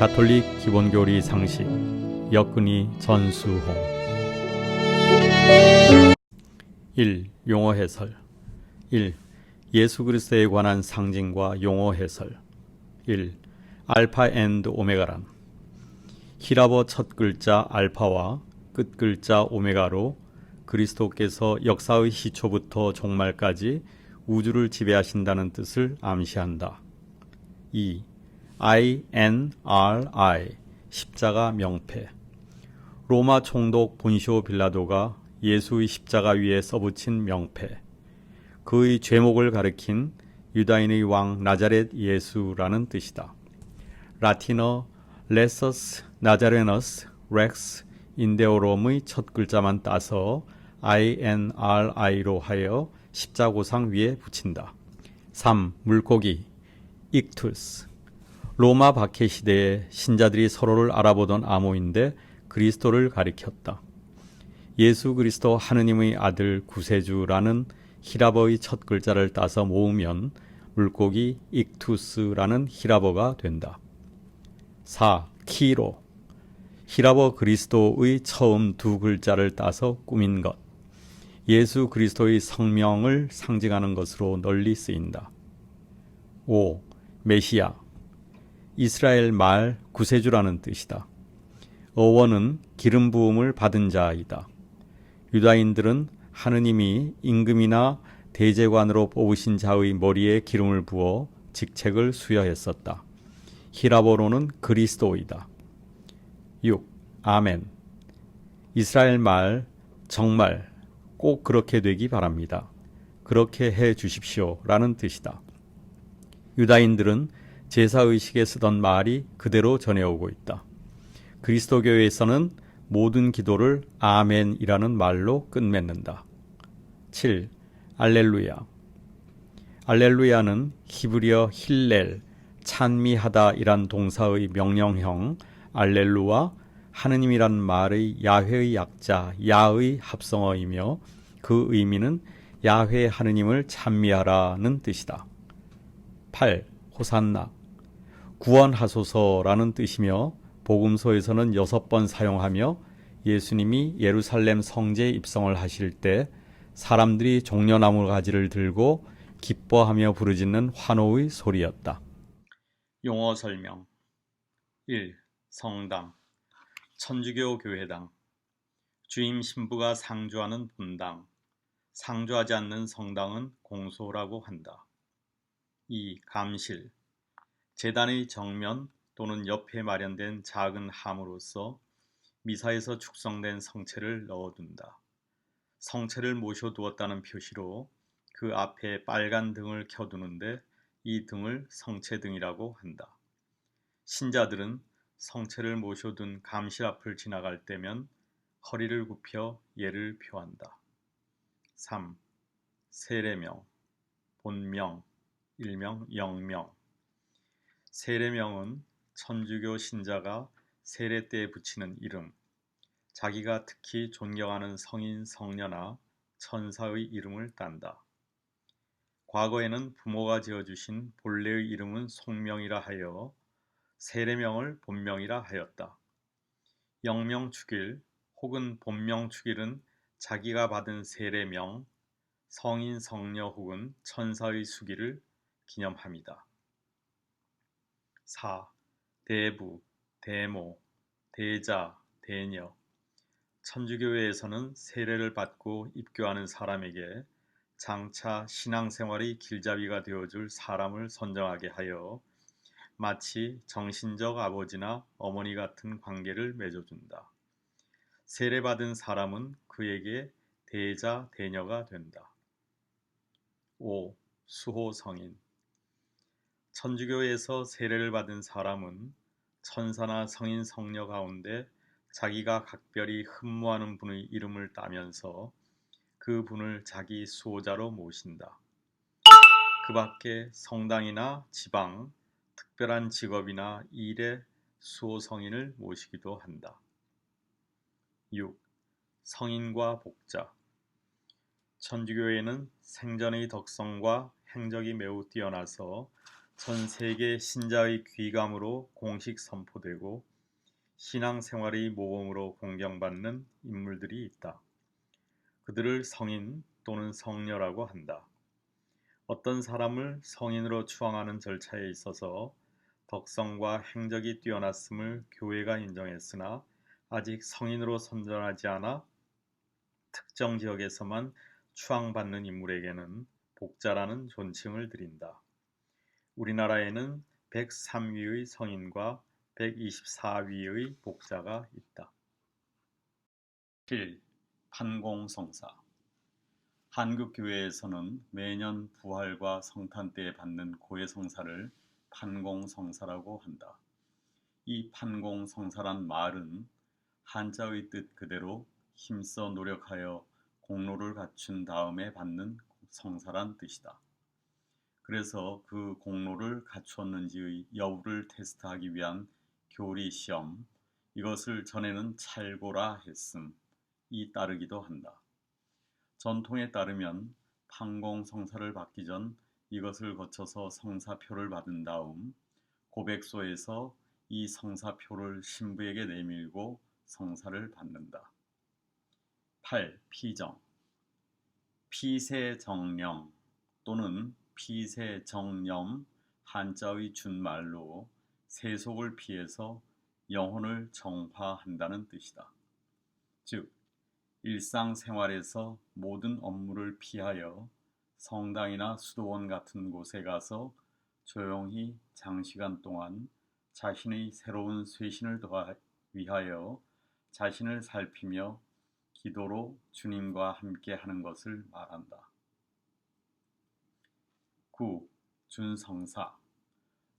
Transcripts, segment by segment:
가톨릭 기본교리 상식 역근이 전수홍 1. 용어 해설 1. 예수 그리스도에 관한 상징과 용어 해설 1. 알파 앤드 오메가란 히라버 첫 글자 알파와 끝 글자 오메가로 그리스도께서 역사의 시초부터 종말까지 우주를 지배하신다는 뜻을 암시한다. 2. INRI 십자가 명패 로마 총독 본시오 빌라도가 예수의 십자가 위에 써붙인 명패 그의 죄목을 가리킨 유다인의 왕 나자렛 예수라는 뜻이다. 라틴어 레서스 나자레너스 렉스 인데오롬의 첫 글자만 따서 INRI로 하여 십자고상 위에 붙인다. 3. 물고기 익투스 로마 박해 시대에 신자들이 서로를 알아보던 암호인데 그리스도를 가리켰다. 예수 그리스도 하느님의 아들 구세주라는 히라버의 첫 글자를 따서 모으면 물고기 익투스라는 히라버가 된다. 4. 키로 히라버 그리스도의 처음 두 글자를 따서 꾸민 것 예수 그리스도의 성명을 상징하는 것으로 널리 쓰인다. 5. 메시아 이스라엘 말 구세주라는 뜻이다. 어원은 기름 부음을 받은 자이다. 유다인들은 하느님이 임금이나 대제관으로 뽑으신 자의 머리에 기름을 부어 직책을 수여했었다. 히라버로는 그리스도이다. 6. 아멘 이스라엘 말 정말 꼭 그렇게 되기 바랍니다. 그렇게 해 주십시오 라는 뜻이다. 유다인들은 제사의식에 쓰던 말이 그대로 전해오고 있다. 그리스도교에서는 모든 기도를 아멘이라는 말로 끝맺는다. 7. 알렐루야 알렐루야는 히브리어 힐렐, 찬미하다 이란 동사의 명령형 알렐루와 하느님이란 말의 야훼의 약자 야의 합성어이며 그 의미는 야훼 하느님을 찬미하라는 뜻이다. 8. 호산나 구원하소서라는 뜻이며 복음서에서는 6번 사용하며 예수님이 예루살렘 성지에 입성을 하실 때 사람들이 종려나무 가지를 들고 기뻐하며 부르짖는 환호의 소리였다. 용어 설명 1. 성당 천주교 교회당 주임 신부가 상주하는 본당 상주하지 않는 성당은 공소라고 한다. 2. 감실 제단의 정면 또는 옆에 마련된 작은 함으로써 미사에서 축성된 성체를 넣어둔다. 성체를 모셔두었다는 표시로 그 앞에 빨간 등을 켜두는데 이 등을 성체등이라고 한다. 신자들은 성체를 모셔둔 감실 앞을 지나갈 때면 허리를 굽혀 예를 표한다. 3. 세례명 본명, 일명, 영명 세례명은 천주교 신자가 세례 때 붙이는 이름, 자기가 특히 존경하는 성인, 성녀나 천사의 이름을 딴다. 과거에는 부모가 지어주신 본래의 이름은 속명이라 하여 세례명을 본명이라 하였다. 영명축일 혹은 본명축일은 자기가 받은 세례명, 성인, 성녀 혹은 천사의 수기를 기념합니다. 4. 대부, 대모, 대자, 대녀 천주교회에서는 세례를 받고 입교하는 사람에게 장차 신앙생활의 길잡이가 되어줄 사람을 선정하게 하여 마치 정신적 아버지나 어머니 같은 관계를 맺어준다. 세례받은 사람은 그에게 대자, 대녀가 된다. 5. 수호성인 천주교에서 세례를 받은 사람은 천사나 성인 성녀 가운데 자기가 각별히 흠모하는 분의 이름을 따면서 그 분을 자기 수호자로 모신다. 그 밖에 성당이나 지방, 특별한 직업이나 일에 수호성인을 모시기도 한다. 6. 성인과 복자 천주교에는 생전의 덕성과 행적이 매우 뛰어나서 전 세계 신자의 귀감으로 공식 선포되고 신앙생활의 모범으로 공경받는 인물들이 있다. 그들을 성인 또는 성녀라고 한다. 어떤 사람을 성인으로 추앙하는 절차에 있어서 덕성과 행적이 뛰어났음을 교회가 인정했으나 아직 성인으로 선정하지 않아 특정 지역에서만 추앙받는 인물에게는 복자라는 존칭을 드린다. 우리나라에는 103위의 성인과 124위의 복자가 있다. 7. 판공성사. 한국 교회에서는 매년 부활과 성탄 때에 받는 고해성사를 판공성사라고 한다. 이 판공성사란 말은 한자의 뜻 그대로 힘써 노력하여 공로를 갖춘 다음에 받는 성사란 뜻이다. 그래서 그 공로를 갖추었는지의 여부를 테스트하기 위한 교리 시험, 이것을 전에는 찰고라 했음이 따르기도 한다. 전통에 따르면 판공성사를 받기 전 이것을 거쳐서 성사표를 받은 다음 고백소에서 이 성사표를 신부에게 내밀고 성사를 받는다. 8. 피정. 피세정령 또는 피세정념, 한자의 준말로 세속을 피해서 영혼을 정화한다는 뜻이다. 즉, 일상생활에서 모든 업무를 피하여 성당이나 수도원 같은 곳에 가서 조용히 장시간 동안 자신의 새로운 쇄신을 위하여 자신을 살피며 기도로 주님과 함께 하는 것을 말한다. 9. 준성사.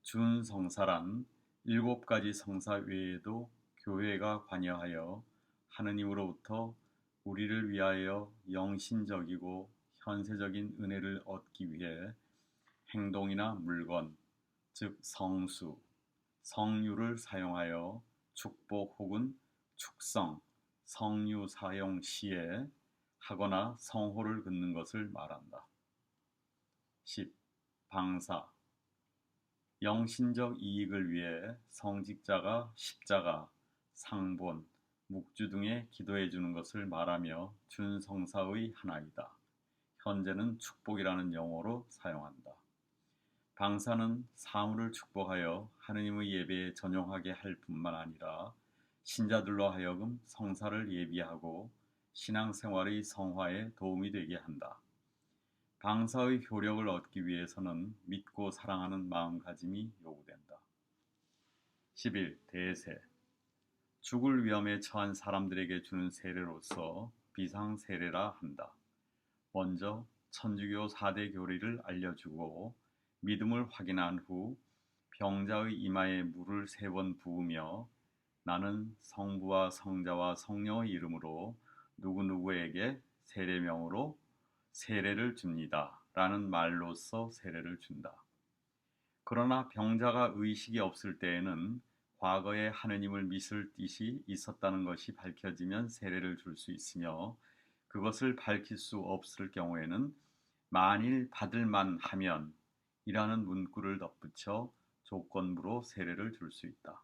준성사란 7가지 성사 외에도 교회가 관여하여 하느님으로부터 우리를 위하여 영신적이고 현세적인 은혜를 얻기 위해 행동이나 물건, 즉 성수, 성유를 사용하여 축복 혹은 축성, 성유 사용 시에 하거나 성호를 긋는 것을 말한다. 10. 방사. 영신적 이익을 위해 성직자가 십자가, 상본, 묵주 등에 기도해 주는 것을 말하며 준성사의 하나이다. 현재는 축복이라는 용어로 사용한다. 방사는 사물을 축복하여 하느님의 예배에 전용하게 할 뿐만 아니라 신자들로 하여금 성사를 예비하고 신앙생활의 성화에 도움이 되게 한다. 방사의 효력을 얻기 위해서는 믿고 사랑하는 마음가짐이 요구된다. 11. 대세. 죽을 위험에 처한 사람들에게 주는 세례로서 비상세례라 한다. 먼저 천주교 4대 교리를 알려주고 믿음을 확인한 후 병자의 이마에 물을 3번 부으며 나는 성부와 성자와 성령의 이름으로 누구누구에게 세례명으로 세례를 줍니다. 라는 말로써 세례를 준다. 그러나 병자가 의식이 없을 때에는 과거에 하느님을 믿을 뜻이 있었다는 것이 밝혀지면 세례를 줄 수 있으며 그것을 밝힐 수 없을 경우에는 만일 받을만 하면 이라는 문구를 덧붙여 조건부로 세례를 줄 수 있다.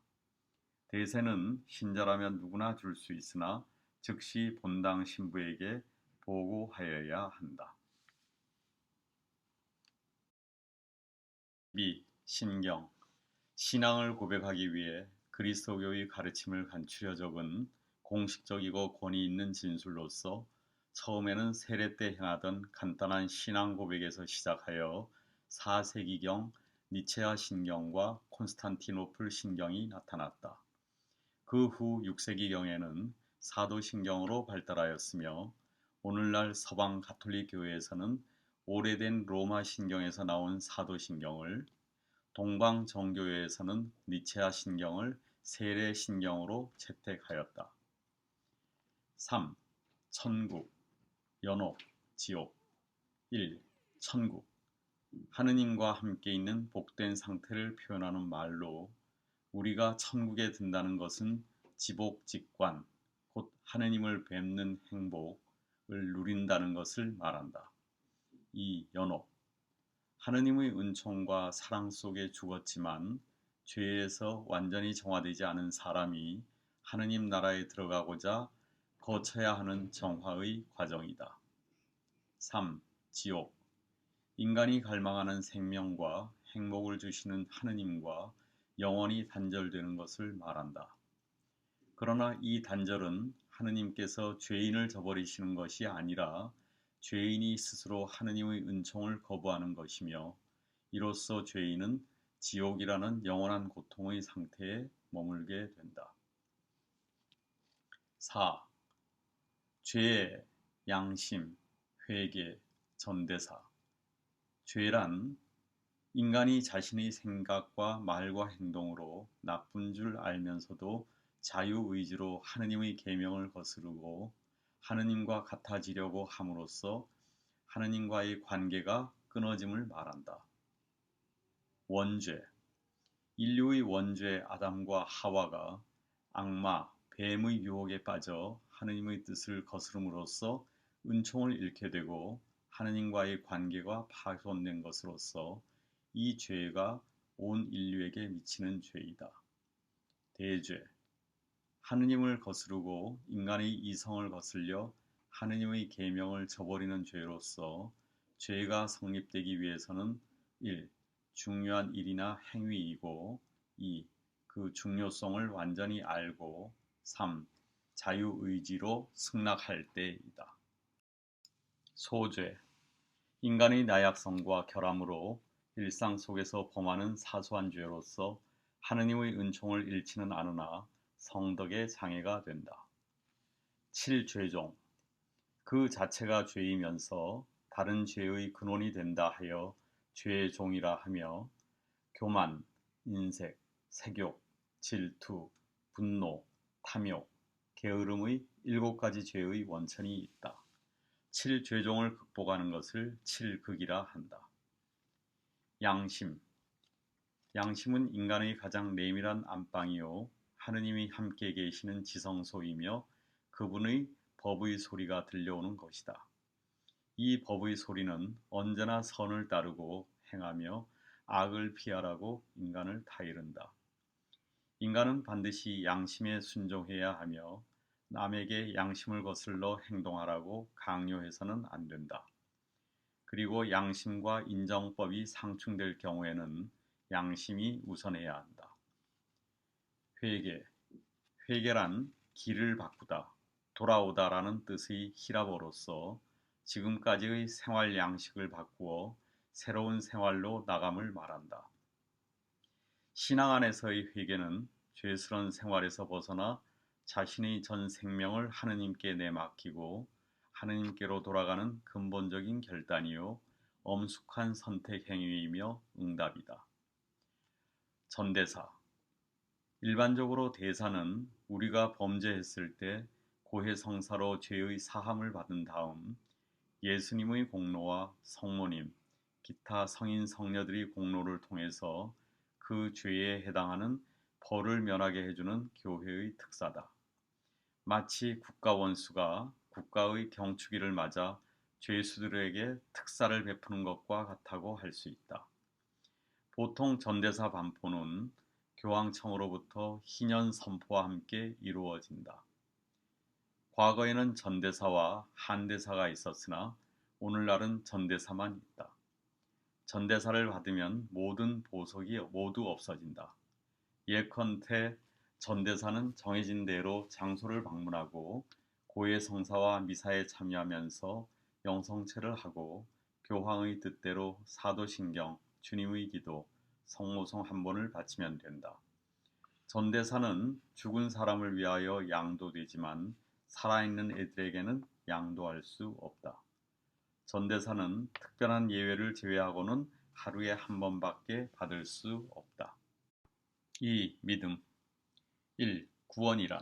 대세는 신자라면 누구나 줄 수 있으나 즉시 본당 신부에게 보고하여야 한다. 2. 신경. 신앙을 고백하기 위해 그리스도교의 가르침을 간추려 적은 공식적이고 권위 있는 진술로서 처음에는 세례 때 행하던 간단한 신앙 고백에서 시작하여 4세기경 니체아 신경과 콘스탄티노플 신경이 나타났다. 그 후 6세기경에는 사도신경으로 발달하였으며 오늘날 서방 가톨릭 교회에서는 오래된 로마 신경에서 나온 사도신경을, 동방 정교회에서는 니체아 신경을 세례 신경으로 채택하였다. 3. 천국, 연옥, 지옥. 1. 천국. 하느님과 함께 있는 복된 상태를 표현하는 말로 우리가 천국에 든다는 것은 지복직관, 곧 하느님을 뵙는 행복을 누린다는 것을 말한다. 2. 연옥. 하느님의 은총과 사랑 속에 죽었지만 죄에서 완전히 정화되지 않은 사람이 하느님 나라에 들어가고자 거쳐야 하는 정화의 과정이다. 3. 지옥. 인간이 갈망하는 생명과 행복을 주시는 하느님과 영원히 단절되는 것을 말한다. 그러나 이 단절은 하느님께서 죄인을 저버리시는 것이 아니라 죄인이 스스로 하느님의 은총을 거부하는 것이며 이로써 죄인은 지옥이라는 영원한 고통의 상태에 머물게 된다. 4. 죄, 양심, 회개, 전대사. 죄란 인간이 자신의 생각과 말과 행동으로 나쁜 줄 알면서도 자유의지로 하느님의 계명을 거스르고 하느님과 같아지려고 함으로써 하느님과의 관계가 끊어짐을 말한다. 원죄. 인류의 원죄 아담과 하와가 악마, 뱀의 유혹에 빠져 하느님의 뜻을 거스름으로써 은총을 잃게 되고 하느님과의 관계가 파손된 것으로서 이 죄가 온 인류에게 미치는 죄이다. 대죄. 하느님을 거스르고 인간의 이성을 거슬려 하느님의 계명을 저버리는 죄로서 죄가 성립되기 위해서는 1. 중요한 일이나 행위이고 2. 그 중요성을 완전히 알고 3. 자유의지로 승낙할 때이다. 소죄. 인간의 나약성과 결함으로 일상 속에서 범하는 사소한 죄로서 하느님의 은총을 잃지는 않으나 성덕의 장애가 된다. 7. 죄종. 그 자체가 죄이면서 다른 죄의 근원이 된다 하여 죄의 종이라 하며 교만, 인색, 색욕, 질투, 분노, 탐욕, 게으름의 7가지 죄의 원천이 있다. 7죄종을 극복하는 것을 7극이라 한다. 양심. 양심은 인간의 가장 내밀한 안방이요 하느님이 함께 계시는 지성소이며 그분의 법의 소리가 들려오는 것이다. 이 법의 소리는 언제나 선을 따르고 행하며 악을 피하라고 인간을 타이른다. 인간은 반드시 양심에 순종해야 하며 남에게 양심을 거슬러 행동하라고 강요해서는 안 된다. 그리고 양심과 인정법이 상충될 경우에는 양심이 우선해야 한다. 회개. 회개란 길을 바꾸다, 돌아오다라는 뜻의 히라보로서 지금까지의 생활 양식을 바꾸어 새로운 생활로 나감을 말한다. 신앙 안에서의 회개는 죄스런 생활에서 벗어나 자신의 전 생명을 하느님께 내맡기고 하느님께로 돌아가는 근본적인 결단이요 엄숙한 선택 행위이며 응답이다. 전대사. 일반적으로 대사는 우리가 범죄했을 때 고해성사로 죄의 사함을 받은 다음 예수님의 공로와 성모님, 기타 성인 성녀들의 공로를 통해서 그 죄에 해당하는 벌을 면하게 해주는 교회의 특사다. 마치 국가 원수가 국가의 경축일을 맞아 죄수들에게 특사를 베푸는 것과 같다고 할 수 있다. 보통 전대사 반포는 교황청으로부터 희년 선포와 함께 이루어진다. 과거에는 전대사와 한대사가 있었으나 오늘날은 전대사만 있다. 전대사를 받으면 모든 보석이 모두 없어진다. 예컨대 전대사는 정해진 대로 장소를 방문하고 고해성사와 미사에 참여하면서 영성체를 하고 교황의 뜻대로 사도신경, 주님의 기도, 성모송 한 번을 바치면 된다. 전대사는 죽은 사람을 위하여 양도되지만 살아있는 애들에게는 양도할 수 없다. 전대사는 특별한 예외를 제외하고는 하루에 한 번밖에 받을 수 없다. 2. 믿음. 1. 구원이란.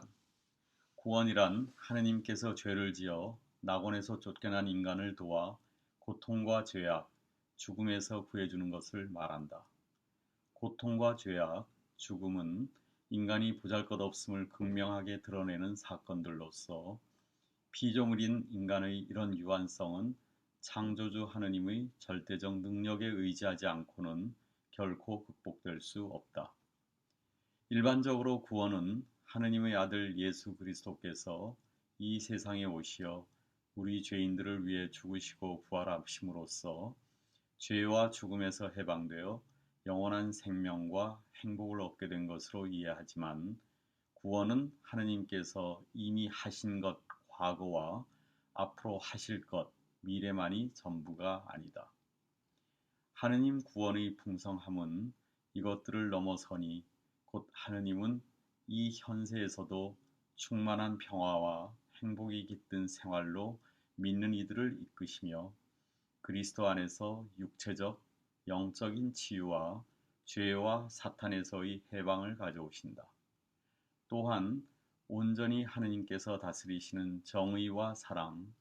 구원이란 하느님께서 죄를 지어 낙원에서 쫓겨난 인간을 도와 고통과 죄악, 죽음에서 구해주는 것을 말한다. 고통과 죄악, 죽음은 인간이 보잘것없음을 극명하게 드러내는 사건들로서 피조물인 인간의 이런 유한성은 창조주 하느님의 절대적 능력에 의지하지 않고는 결코 극복될 수 없다. 일반적으로 구원은 하느님의 아들 예수 그리스도께서 이 세상에 오시어 우리 죄인들을 위해 죽으시고 부활하심으로써 죄와 죽음에서 해방되어 영원한 생명과 행복을 얻게 된 것으로 이해하지만, 구원은 하느님께서 이미 하신 것 과거와 앞으로 하실 것 미래만이 전부가 아니다. 하느님 구원의 풍성함은 이것들을 넘어서니 곧 하느님은 이 현세에서도 충만한 평화와 행복이 깃든 생활로 믿는 이들을 이끄시며 그리스도 안에서 육체적, 영적인 치유와 죄와 사탄에서의 해방을 가져오신다. 또한 온전히 하느님께서 다스리시는 정의와 사랑,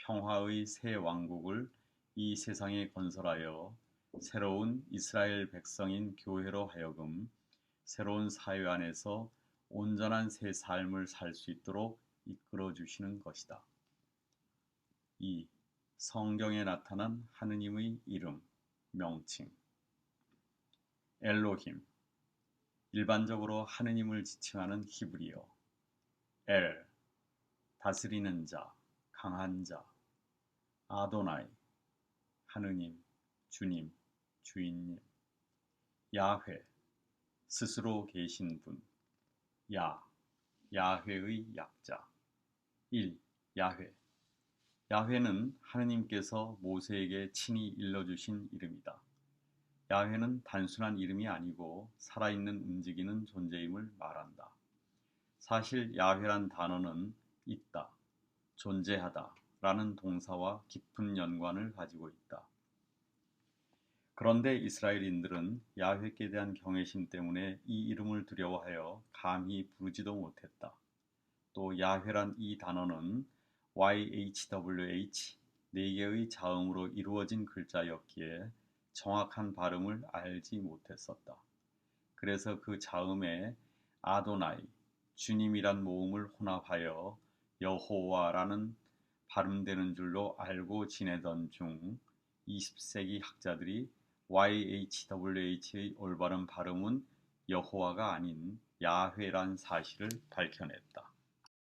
평화의 새 왕국을 이 세상에 건설하여 새로운 이스라엘 백성인 교회로 하여금 새로운 사회 안에서 온전한 새 삶을 살 수 있도록 이끌어 주시는 것이다. 2. 성경에 나타난 하느님의 이름, 명칭. 엘로힘, 일반적으로 하느님을 지칭하는 히브리어. 엘, 다스리는 자, 강한 자. 아도나이, 하느님, 주님, 주인님. 야훼, 스스로 계신 분. 야훼의 약자. 1. 야훼. 야훼는 하느님께서 모세에게 친히 일러주신 이름이다. 야훼는 단순한 이름이 아니고 살아있는 움직이는 존재임을 말한다. 사실 야훼란 단어는 있다, 존재하다 라는 동사와 깊은 연관을 가지고 있다. 그런데 이스라엘인들은 야훼께 대한 경외심 때문에 이 이름을 두려워하여 감히 부르지도 못했다. 또 야훼란 이 단어는 YHWH 4개의 자음으로 이루어진 글자였기에 정확한 발음을 알지 못했었다. 그래서 그 자음에 아도나이, 주님이란 모음을 혼합하여 여호와라는 발음되는 줄로 알고 지내던 중 20세기 학자들이 YHWH의 올바른 발음은 여호와가 아닌 야훼란 사실을 밝혀냈다.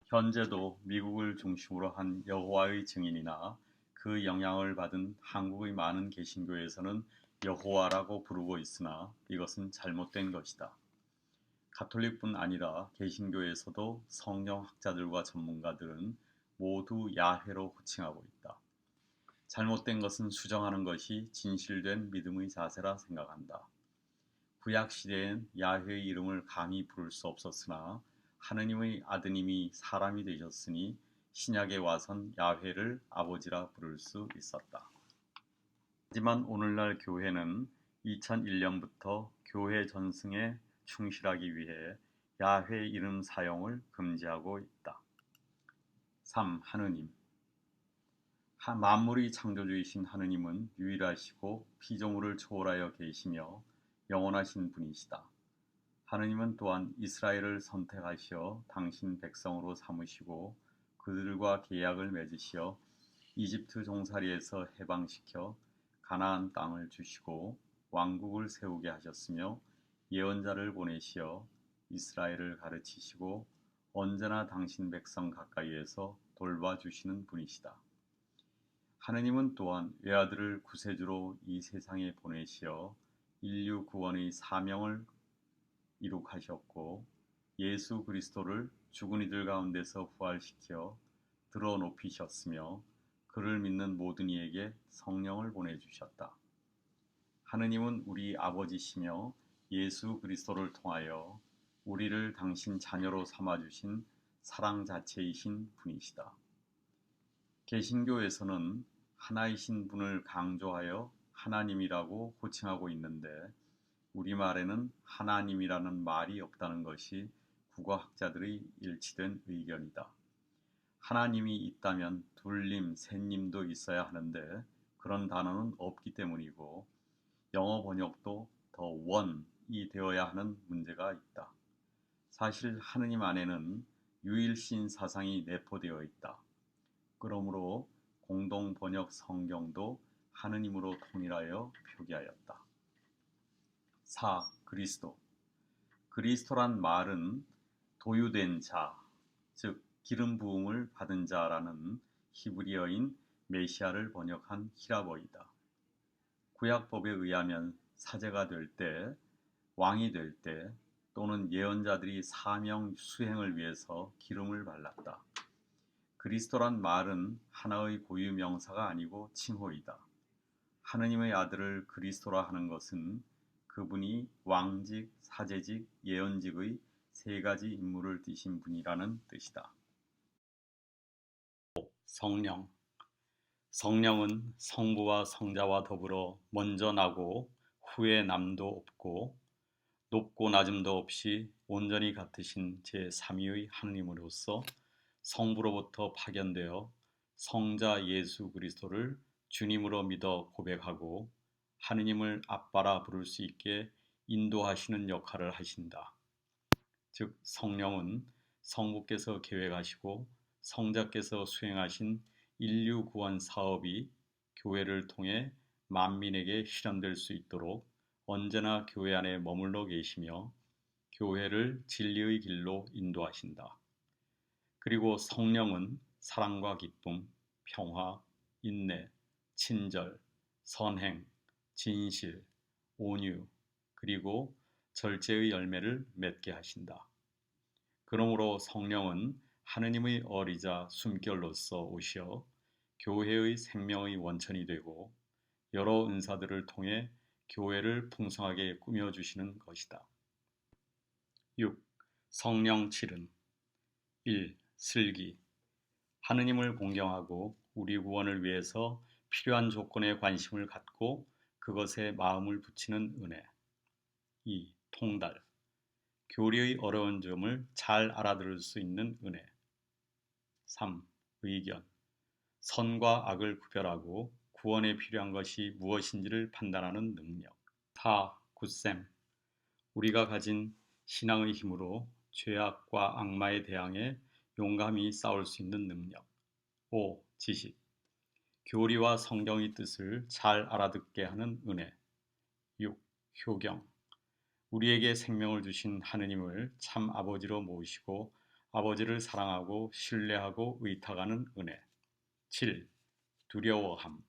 현재도 미국을 중심으로 한 여호와의 증인이나 그 영향을 받은 한국의 많은 개신교에서는 여호와라고 부르고 있으나 이것은 잘못된 것이다. 가톨릭뿐 아니라 개신교에서도 성경학자들과 전문가들은 모두 야훼로 호칭하고 있다. 잘못된 것은 수정하는 것이 진실된 믿음의 자세라 생각한다. 구약 시대엔 야훼의 이름을 감히 부를 수 없었으나 하느님의 아드님이 사람이 되셨으니 신약에 와선 야훼를 아버지라 부를 수 있었다. 하지만 오늘날 교회는 2001년부터 교회 전승에 충실하기 위해 야훼 이름 사용을 금지하고 있다. 3. 하느님. 만물의 창조주이신 하느님은 유일하시고 피조물을 초월하여 계시며 영원하신 분이시다. 하느님은 또한 이스라엘을 선택하시어 당신 백성으로 삼으시고 그들과 계약을 맺으시어 이집트 종살이에서 해방시켜 가나안 땅을 주시고 왕국을 세우게 하셨으며 예언자를 보내시어 이스라엘을 가르치시고 언제나 당신 백성 가까이에서 돌봐주시는 분이시다. 하느님은 또한 외아들을 구세주로 이 세상에 보내시어 인류 구원의 사명을 이룩하셨고 예수 그리스도를 죽은 이들 가운데서 부활시켜 들어 높이셨으며 그를 믿는 모든 이에게 성령을 보내주셨다. 하느님은 우리 아버지시며 예수 그리스도를 통하여 우리를 당신 자녀로 삼아주신 사랑 자체이신 분이시다. 개신교에서는 하나이신 분을 강조하여 하나님이라고 호칭하고 있는데 우리말에는 하나님이라는 말이 없다는 것이 국어학자들의 일치된 의견이다. 하나님이 있다면 둘님, 셋님도 있어야 하는데 그런 단어는 없기 때문이고 영어 번역도 더 원이 되어야 하는 문제가 있다. 사실 하느님 안에는 유일신 사상이 내포되어 있다. 그러므로 공동 번역 성경도 하느님으로 통일하여 표기하였다. 4. 그리스도. 그리스도란 말은 도유된 자, 즉 기름 부음을 받은 자라는 히브리어인 메시아를 번역한 히라버이다. 구약법에 의하면 사제가 될 때, 왕이 될 때, 또는 예언자들이 사명 수행을 위해서 기름을 발랐다. 그리스도란 말은 하나의 고유 명사가 아니고 칭호이다. 하느님의 아들을 그리스도라 하는 것은 그분이 왕직, 사제직, 예언직의 세 가지 임무를 띠신 분이라는 뜻이다. 성령. 성령은 성부와 성자와 더불어 먼저 나고 후에 남도 없고 높고 낮음도 없이 온전히 같으신 제3위의 하느님으로서 성부로부터 파견되어 성자 예수 그리스도를 주님으로 믿어 고백하고 하느님을 아빠라 부를 수 있게 인도하시는 역할을 하신다. 즉 성령은 성부께서 계획하시고 성자께서 수행하신 인류 구원 사업이 교회를 통해 만민에게 실현될 수 있도록 언제나 교회 안에 머물러 계시며 교회를 진리의 길로 인도하신다. 그리고 성령은 사랑과 기쁨, 평화, 인내, 친절, 선행, 진실, 온유, 그리고 절제의 열매를 맺게 하신다. 그러므로 성령은 하느님의 어리자 숨결로서 오시어 교회의 생명의 원천이 되고 여러 은사들을 통해 교회를 풍성하게 꾸며주시는 것이다. 6. 성령 칠은 1. 슬기. 하느님을 공경하고 우리 구원을 위해서 필요한 조건에 관심을 갖고 그것에 마음을 붙이는 은혜. 2. 통달. 교리의 어려운 점을 잘 알아들을 수 있는 은혜. 3. 의견. 선과 악을 구별하고 구원에 필요한 것이 무엇인지를 판단하는 능력. 4. 굳셈. 우리가 가진 신앙의 힘으로 죄악과 악마에 대항해 용감히 싸울 수 있는 능력. 5. 지식. 교리와 성경의 뜻을 잘 알아듣게 하는 은혜. 6. 효경. 우리에게 생명을 주신 하느님을 참 아버지로 모시고 아버지를 사랑하고 신뢰하고 의탁하는 은혜. 7. 두려워함.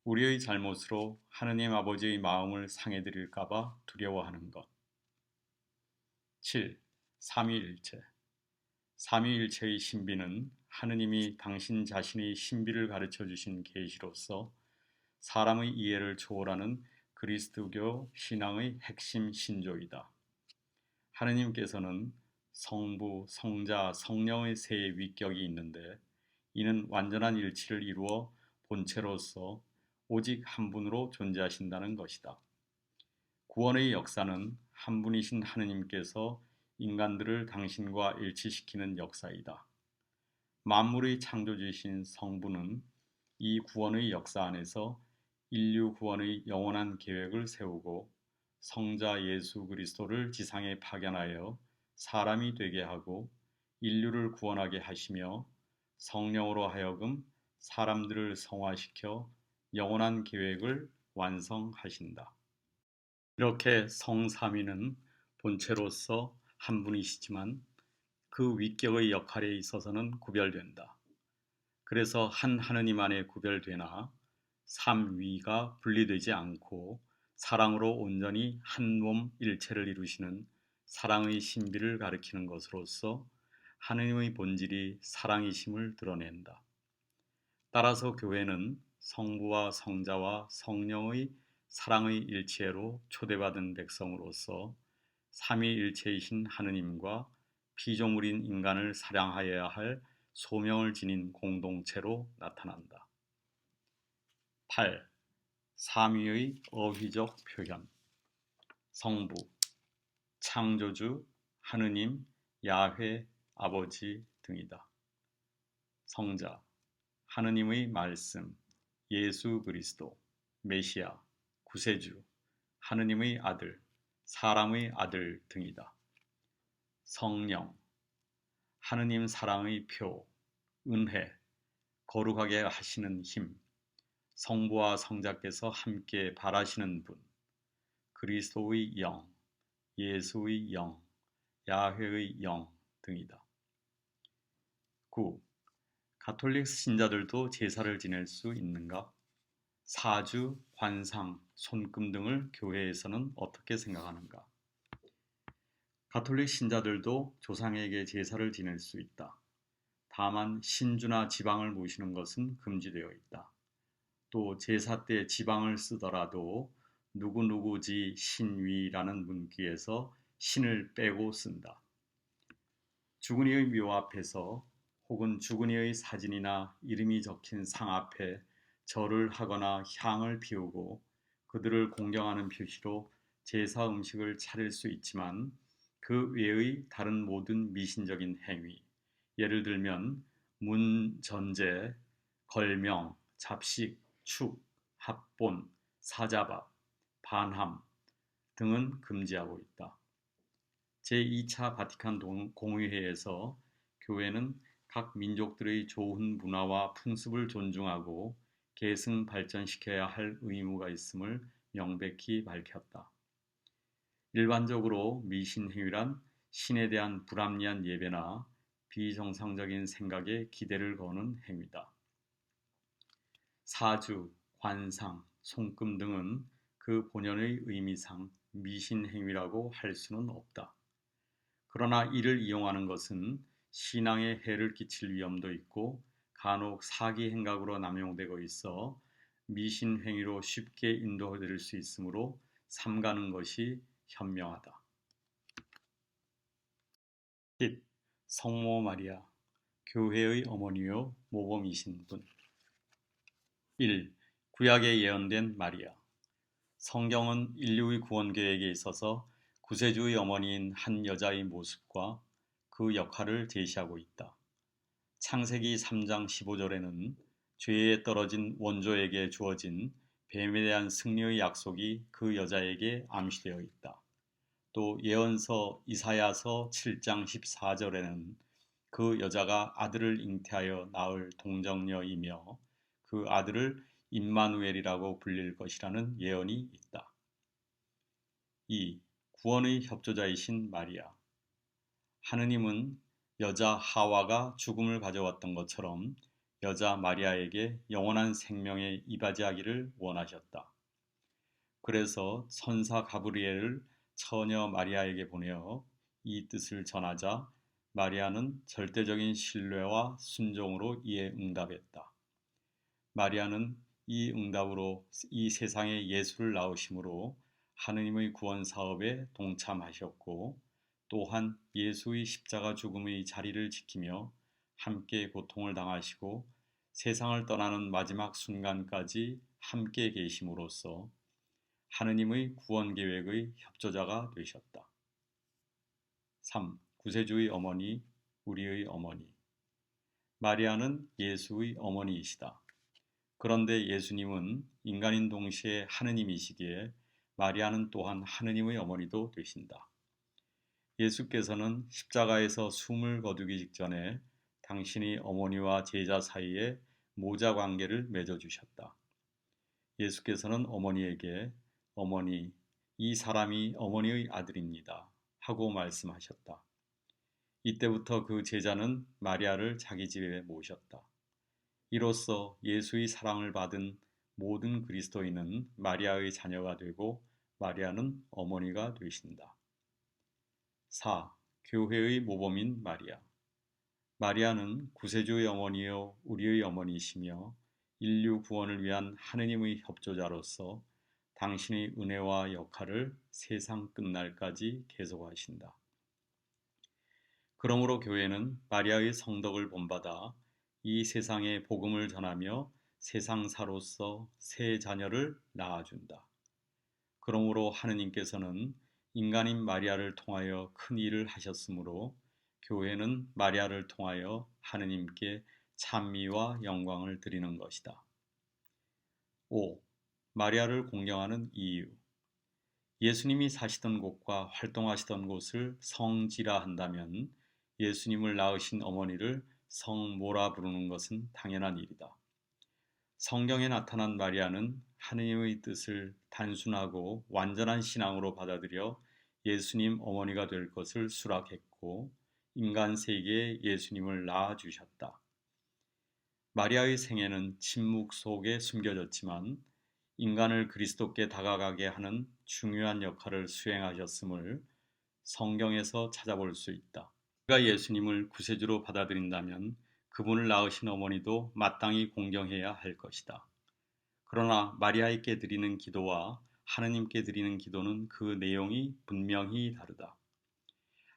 우리의 잘못으로 하느님 아버지의 마음을 상해드릴까 봐 두려워하는 것. 7. 삼위일체. 삼위일체의 신비는 하느님이 당신 자신의 신비를 가르쳐 주신 계시로서 사람의 이해를 초월하는 그리스도교 신앙의 핵심 신조이다. 하느님께서는 성부, 성자, 성령의 세 위격이 있는데 이는 완전한 일치를 이루어 본체로서 오직 한 분으로 존재하신다는 것이다. 구원의 역사는 한 분이신 하느님께서 인간들을 당신과 일치시키는 역사이다. 만물의 창조주이신 성부는 이 구원의 역사 안에서 인류 구원의 영원한 계획을 세우고 성자 예수 그리스도를 지상에 파견하여 사람이 되게 하고 인류를 구원하게 하시며 성령으로 하여금 사람들을 성화시켜 영원한 계획을 완성하신다. 이렇게 성삼위는 본체로서 한 분이시지만 그 위격의 역할에 있어서는 구별된다. 그래서 한 하느님 안에 구별되나 삼위가 분리되지 않고 사랑으로 온전히 한 몸 일체를 이루시는 사랑의 신비를 가리키는 것으로서 하느님의 본질이 사랑이심을 드러낸다. 따라서 교회는 성부와 성자와 성령의 사랑의 일체로 초대받은 백성으로서 삼위일체이신 하느님과 피조물인 인간을 사랑하여야 할 소명을 지닌 공동체로 나타난다. 8. 삼위의 어휘적 표현. 성부, 창조주, 하느님, 야훼, 아버지 등이다. 성자, 하느님의 말씀, 예수 그리스도, 메시아, 구세주, 하느님의 아들, 사람의 아들 등이다. 성령, 하느님 사랑의 표, 은혜, 거룩하게 하시는 힘, 성부와 성자께서 함께 발하시는 분, 그리스도의 영, 예수의 영, 야훼의 영 등이다. 9. 가톨릭 신자들도 제사를 지낼 수 있는가? 사주, 관상, 손금 등을 교회에서는 어떻게 생각하는가? 가톨릭 신자들도 조상에게 제사를 지낼 수 있다. 다만 신주나 지방을 모시는 것은 금지되어 있다. 또 제사 때 지방을 쓰더라도 누구누구지 신위라는 문구에서 신을 빼고 쓴다. 주근이의 묘 앞에서 혹은 주근이의 사진이나 이름이 적힌 상 앞에 절을 하거나 향을 피우고 그들을 공경하는 표시로 제사 음식을 차릴 수 있지만 그 외의 다른 모든 미신적인 행위, 예를 들면 문전제, 걸명, 잡식, 축, 합본, 사자밥, 반함 등은 금지하고 있다. 제2차 바티칸 공의회에서 교회는 각 민족들의 좋은 문화와 풍습을 존중하고 계승 발전시켜야 할 의무가 있음을 명백히 밝혔다. 일반적으로 미신 행위란 신에 대한 불합리한 예배나 비정상적인 생각에 기대를 거는 행위다. 사주, 관상, 손금 등은 그 본연의 의미상 미신 행위라고 할 수는 없다. 그러나 이를 이용하는 것은 신앙에 해를 끼칠 위험도 있고 간혹 사기 행각으로 남용되고 있어 미신 행위로 쉽게 인도될 수 있으므로 삼가는 것이 현명하다. 10. 성모 마리아, 교회의 어머니요 모범이신 분. 1. 구약에 예언된 마리아. 성경은 인류의 구원 계획에 있어서 구세주의 어머니인 한 여자의 모습과 그 역할을 제시하고 있다. 창세기 3장 15절에는 죄에 떨어진 원조에게 주어진 뱀에 대한 승리의 약속이 그 여자에게 암시되어 있다. 또 예언서 이사야서 7장 14절에는 그 여자가 아들을 잉태하여 낳을 동정녀이며 그 아들을 임마누엘이라고 불릴 것이라는 예언이 있다. 2. 구원의 협조자이신 마리아. 하느님은 여자 하와가 죽음을 가져왔던 것처럼 여자 마리아에게 영원한 생명에 이바지하기를 원하셨다. 그래서 천사 가브리엘을 처녀 마리아에게 보내어 이 뜻을 전하자 마리아는 절대적인 신뢰와 순종으로 이에 응답했다. 마리아는 이 응답으로 이 세상에 예수를 낳으심으로 하느님의 구원 사업에 동참하셨고 또한 예수의 십자가 죽음의 자리를 지키며 함께 고통을 당하시고 세상을 떠나는 마지막 순간까지 함께 계심으로써 하느님의 구원 계획의 협조자가 되셨다. 3. 구세주의 어머니, 우리의 어머니. 마리아는 예수의 어머니이시다. 그런데 예수님은 인간인 동시에 하느님이시기에 마리아는 또한 하느님의 어머니도 되신다. 예수께서는 십자가에서 숨을 거두기 직전에 당신이 어머니와 제자 사이에 모자 관계를 맺어주셨다. 예수께서는 어머니에게 어머니, 이 사람이 어머니의 아들입니다 하고 말씀하셨다. 이때부터 그 제자는 마리아를 자기 집에 모셨다. 이로써 예수의 사랑을 받은 모든 그리스도인은 마리아의 자녀가 되고 마리아는 어머니가 되신다. 4. 교회의 모범인 마리아. 마리아는 구세주의 어머니요 우리의 어머니이시며 인류 구원을 위한 하느님의 협조자로서 당신의 은혜와 역할을 세상 끝날까지 계속하신다. 그러므로 교회는 마리아의 성덕을 본받아 이 세상에 복음을 전하며 세상사로서 새 자녀를 낳아준다. 그러므로 하느님께서는 인간인 마리아를 통하여 큰 일을 하셨으므로 교회는 마리아를 통하여 하느님께 찬미와 영광을 드리는 것이다. 5. 마리아를 공경하는 이유. 예수님이 사시던 곳과 활동하시던 곳을 성지라 한다면 예수님을 낳으신 어머니를 성모라 부르는 것은 당연한 일이다. 성경에 나타난 마리아는 하느님의 뜻을 단순하고 완전한 신앙으로 받아들여 예수님 어머니가 될 것을 수락했고 인간 세계에 예수님을 낳아주셨다. 마리아의 생애는 침묵 속에 숨겨졌지만 인간을 그리스도께 다가가게 하는 중요한 역할을 수행하셨음을 성경에서 찾아볼 수 있다. 우리가 예수님을 구세주로 받아들인다면 그분을 낳으신 어머니도 마땅히 공경해야 할 것이다. 그러나 마리아에게 드리는 기도와 하느님께 드리는 기도는 그 내용이 분명히 다르다.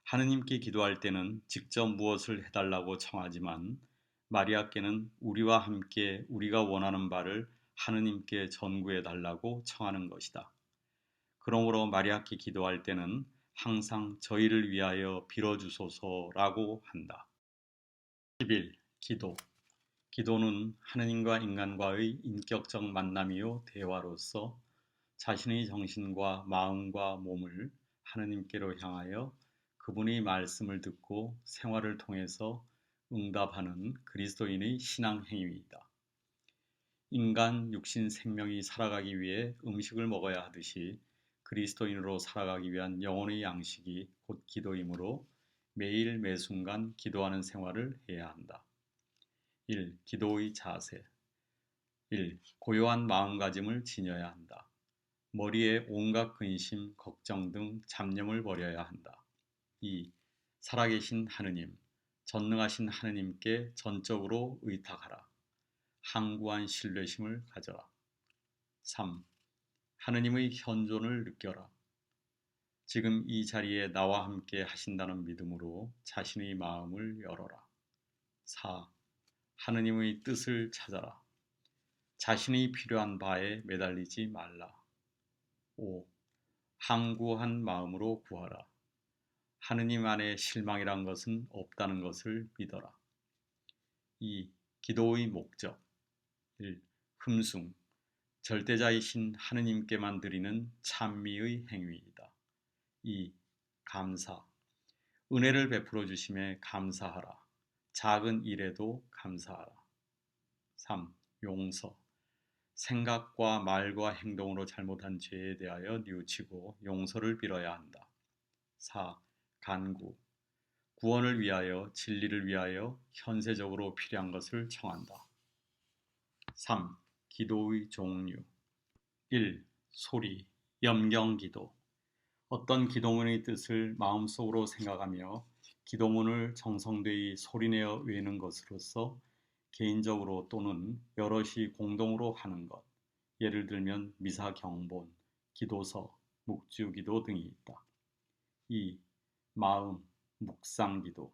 하느님께 기도할 때는 직접 무엇을 해달라고 청하지만 마리아께는 우리와 함께 우리가 원하는 바를 하느님께 전구해 달라고 청하는 것이다. 그러므로 마리아께 기도할 때는 항상 저희를 위하여 빌어주소서라고 한다. 11. 기도. 기도는 하느님과 인간과의 인격적 만남이요 대화로서 자신의 정신과 마음과 몸을 하느님께로 향하여 그분의 말씀을 듣고 생활을 통해서 응답하는 그리스도인의 신앙 행위이다. 인간 육신 생명이 살아가기 위해 음식을 먹어야 하듯이 그리스도인으로 살아가기 위한 영혼의 양식이 곧 기도이므로 매일 매순간 기도하는 생활을 해야 한다. 1. 기도의 자세. 1. 고요한 마음가짐을 지녀야 한다. 머리에 온갖 근심, 걱정 등 잡념을 버려야 한다. 2. 살아계신 하느님, 전능하신 하느님께 전적으로 의탁하라. 항구한 신뢰심을 가져라. 3. 하느님의 현존을 느껴라. 지금 이 자리에 나와 함께 하신다는 믿음으로 자신의 마음을 열어라. 4. 하느님의 뜻을 찾아라. 자신이 필요한 바에 매달리지 말라. 5. 항구한 마음으로 구하라. 하느님 안에 실망이란 것은 없다는 것을 믿어라. 2. 기도의 목적. 1. 흠숭, 절대자이신 하느님께만 드리는 찬미의 행위이다. 2. 감사, 은혜를 베풀어 주심에 감사하라. 작은 일에도 감사하라. 3. 용서, 생각과 말과 행동으로 잘못한 죄에 대하여 뉘우치고 용서를 빌어야 한다. 4. 간구, 구원을 위하여 진리를 위하여 현세적으로 필요한 것을 청한다. 3. 기도의 종류. 1. 소리, 염경기도. 어떤 기도문의 뜻을 마음속으로 생각하며 기도문을 정성되이 소리내어 외는 것으로서 개인적으로 또는 여럿이 공동으로 하는 것. 예를 들면 미사 경본, 기도서, 묵주기도 등이 있다. 2. 마음, 묵상기도.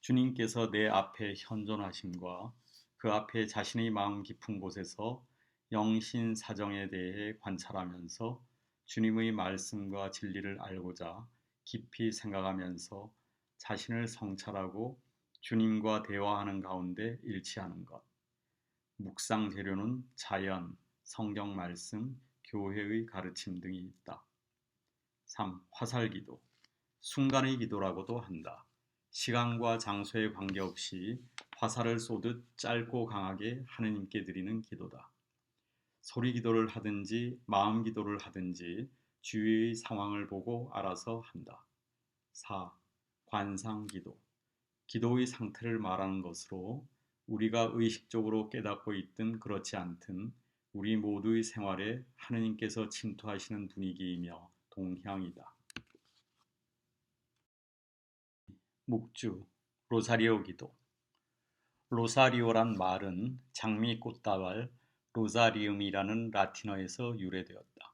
주님께서 내 앞에 현존하심과 그 앞에 자신의 마음 깊은 곳에서 영신 사정에 대해 관찰하면서 주님의 말씀과 진리를 알고자 깊이 생각하면서 자신을 성찰하고 주님과 대화하는 가운데 일치하는 것. 묵상 재료는 자연, 성경 말씀, 교회의 가르침 등이 있다. 3. 화살기도. 순간의 기도라고도 한다. 시간과 장소에 관계없이 화살을 쏘듯 짧고 강하게 하느님께 드리는 기도다. 소리 기도를 하든지 마음 기도를 하든지 주위의 상황을 보고 알아서 한다. 4. 관상 기도. 기도의 상태를 말하는 것으로 우리가 의식적으로 깨닫고 있든 그렇지 않든 우리 모두의 생활에 하느님께서 침투하시는 분위기이며 동향이다. 묵주, 로사리오 기도. 로사리오란 말은 장미 꽃다발 로사리움이라는 라틴어에서 유래되었다.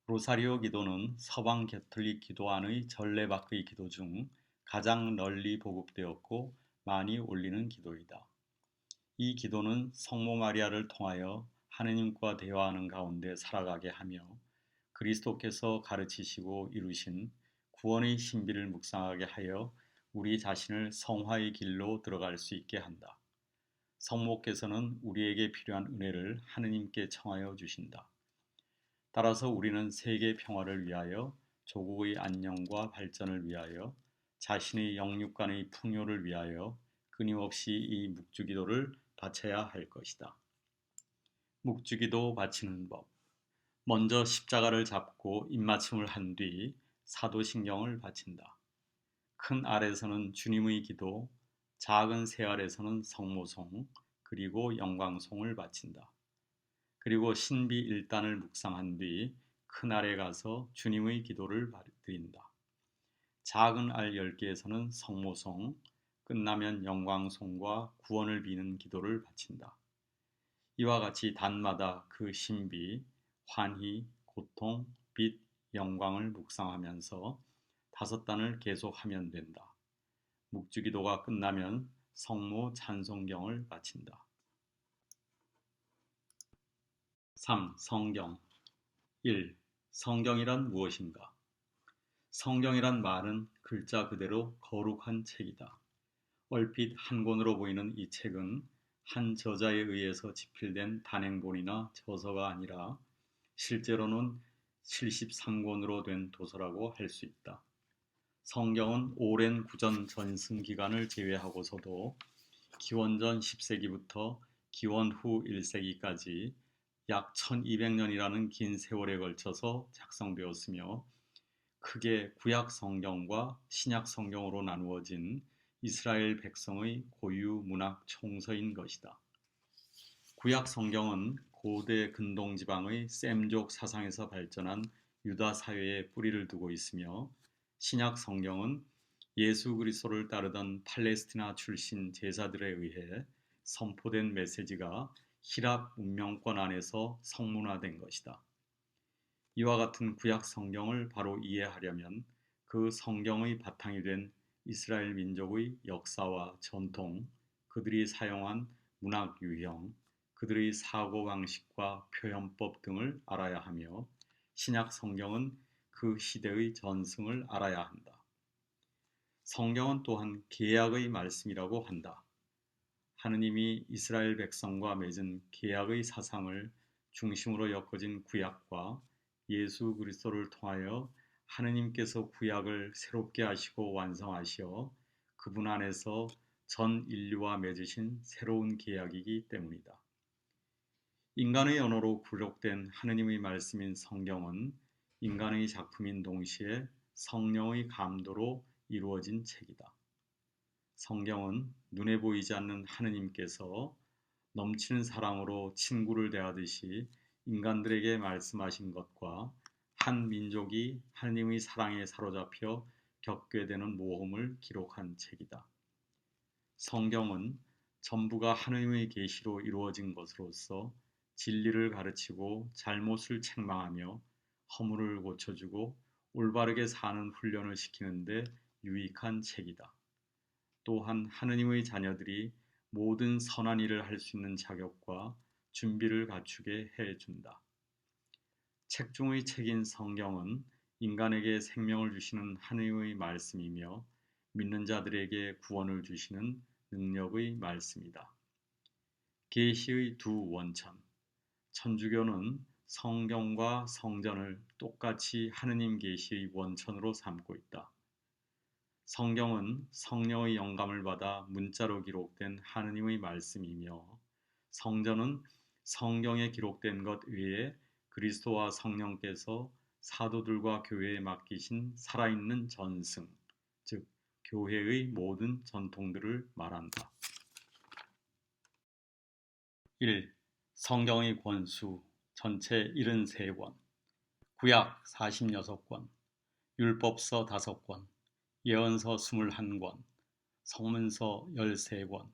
로사리오 기도는 서방 가톨릭 기도 안의 전례 밖의 기도 중 가장 널리 보급되었고 많이 올리는 기도이다. 이 기도는 성모 마리아를 통하여 하느님과 대화하는 가운데 살아가게 하며 그리스도께서 가르치시고 이루신 구원의 신비를 묵상하게 하여 우리 자신을 성화의 길로 들어갈 수 있게 한다. 성모께서는 우리에게 필요한 은혜를 하느님께 청하여 주신다. 따라서 우리는 세계 평화를 위하여, 조국의 안녕과 발전을 위하여, 자신의 영육 간의 풍요를 위하여, 끊임없이 이 묵주기도를 바쳐야 할 것이다. 묵주기도 바치는 법. 먼저 십자가를 잡고 입맞춤을 한 뒤 사도신경을 바친다. 큰 알에서는 주님의 기도, 작은 새 알에서는 성모송, 그리고 영광송을 바친다. 그리고 신비 1단을 묵상한 뒤 큰 알에 가서 주님의 기도를 드린다. 작은 알 10개에서는 성모송, 끝나면 영광송과 구원을 비는 기도를 바친다. 이와 같이 단마다 그 신비, 환희, 고통, 빛, 영광을 묵상하면서 5단을 계속하면 된다. 묵주기도가 끝나면 성모 찬송경을 바친다. 3. 성경. 1. 성경이란 무엇인가? 성경이란 말은 글자 그대로 거룩한 책이다. 얼핏 한 권으로 보이는 이 책은 한 저자에 의해서 집필된 단행본이나 저서가 아니라 실제로는 73권으로 된 도서라고 할 수 있다. 성경은 오랜 구전 전승 기간을 제외하고서도 기원전 10세기부터 기원 후 1세기까지 약 1200년이라는 긴 세월에 걸쳐서 작성되었으며 크게 구약 성경과 신약 성경으로 나누어진 이스라엘 백성의 고유 문학 총서인 것이다. 구약 성경은 고대 근동 지방의 셈족 사상에서 발전한 유다 사회에 뿌리를 두고 있으며 신약 성경은 예수 그리스도를 따르던 팔레스티나 출신 제자들에 의해 선포된 메시지가 히랍 문명권 안에서 성문화된 것이다. 이와 같은 구약 성경을 바로 이해하려면 그 성경의 바탕이 된 이스라엘 민족의 역사와 전통, 그들이 사용한 문학 유형, 그들의 사고방식과 표현법 등을 알아야 하며 신약 성경은 그 시대의 전승을 알아야 한다. 성경은 또한 계약의 말씀이라고 한다. 하느님이 이스라엘 백성과 맺은 계약의 사상을 중심으로 엮어진 구약과 예수 그리스도를 통하여 하느님께서 구약을 새롭게 하시고 완성하시어 그분 안에서 전 인류와 맺으신 새로운 계약이기 때문이다. 인간의 언어로 기록된 하느님의 말씀인 성경은 인간의 작품인 동시에 성령의 감도로 이루어진 책이다. 성경은 눈에 보이지 않는 하느님께서 넘치는 사랑으로 친구를 대하듯이 인간들에게 말씀하신 것과 한 민족이 하느님의 사랑에 사로잡혀 겪게 되는 모험을 기록한 책이다. 성경은 전부가 하느님의 계시로 이루어진 것으로서 진리를 가르치고 잘못을 책망하며 허물을 고쳐주고 올바르게 사는 훈련을 시키는데 유익한 책이다. 또한 하느님의 자녀들이 모든 선한 일을 할 수 있는 자격과 준비를 갖추게 해준다. 책 중의 책인 성경은 인간에게 생명을 주시는 하느님의 말씀이며 믿는 자들에게 구원을 주시는 능력의 말씀이다. 계시의 두 원천. 천주교는 성경과 성전을 똑같이 하느님 계시의 원천으로 삼고 있다. 성경은 성령의 영감을 받아 문자로 기록된 하느님의 말씀이며 성전은 성경에 기록된 것 외에 그리스도와 성령께서 사도들과 교회에 맡기신 살아있는 전승, 즉 교회의 모든 전통들을 말한다. 1. 성경의 권수 전체 73권, 구약 46권, 율법서 5권, 예언서 21권, 성문서 13권,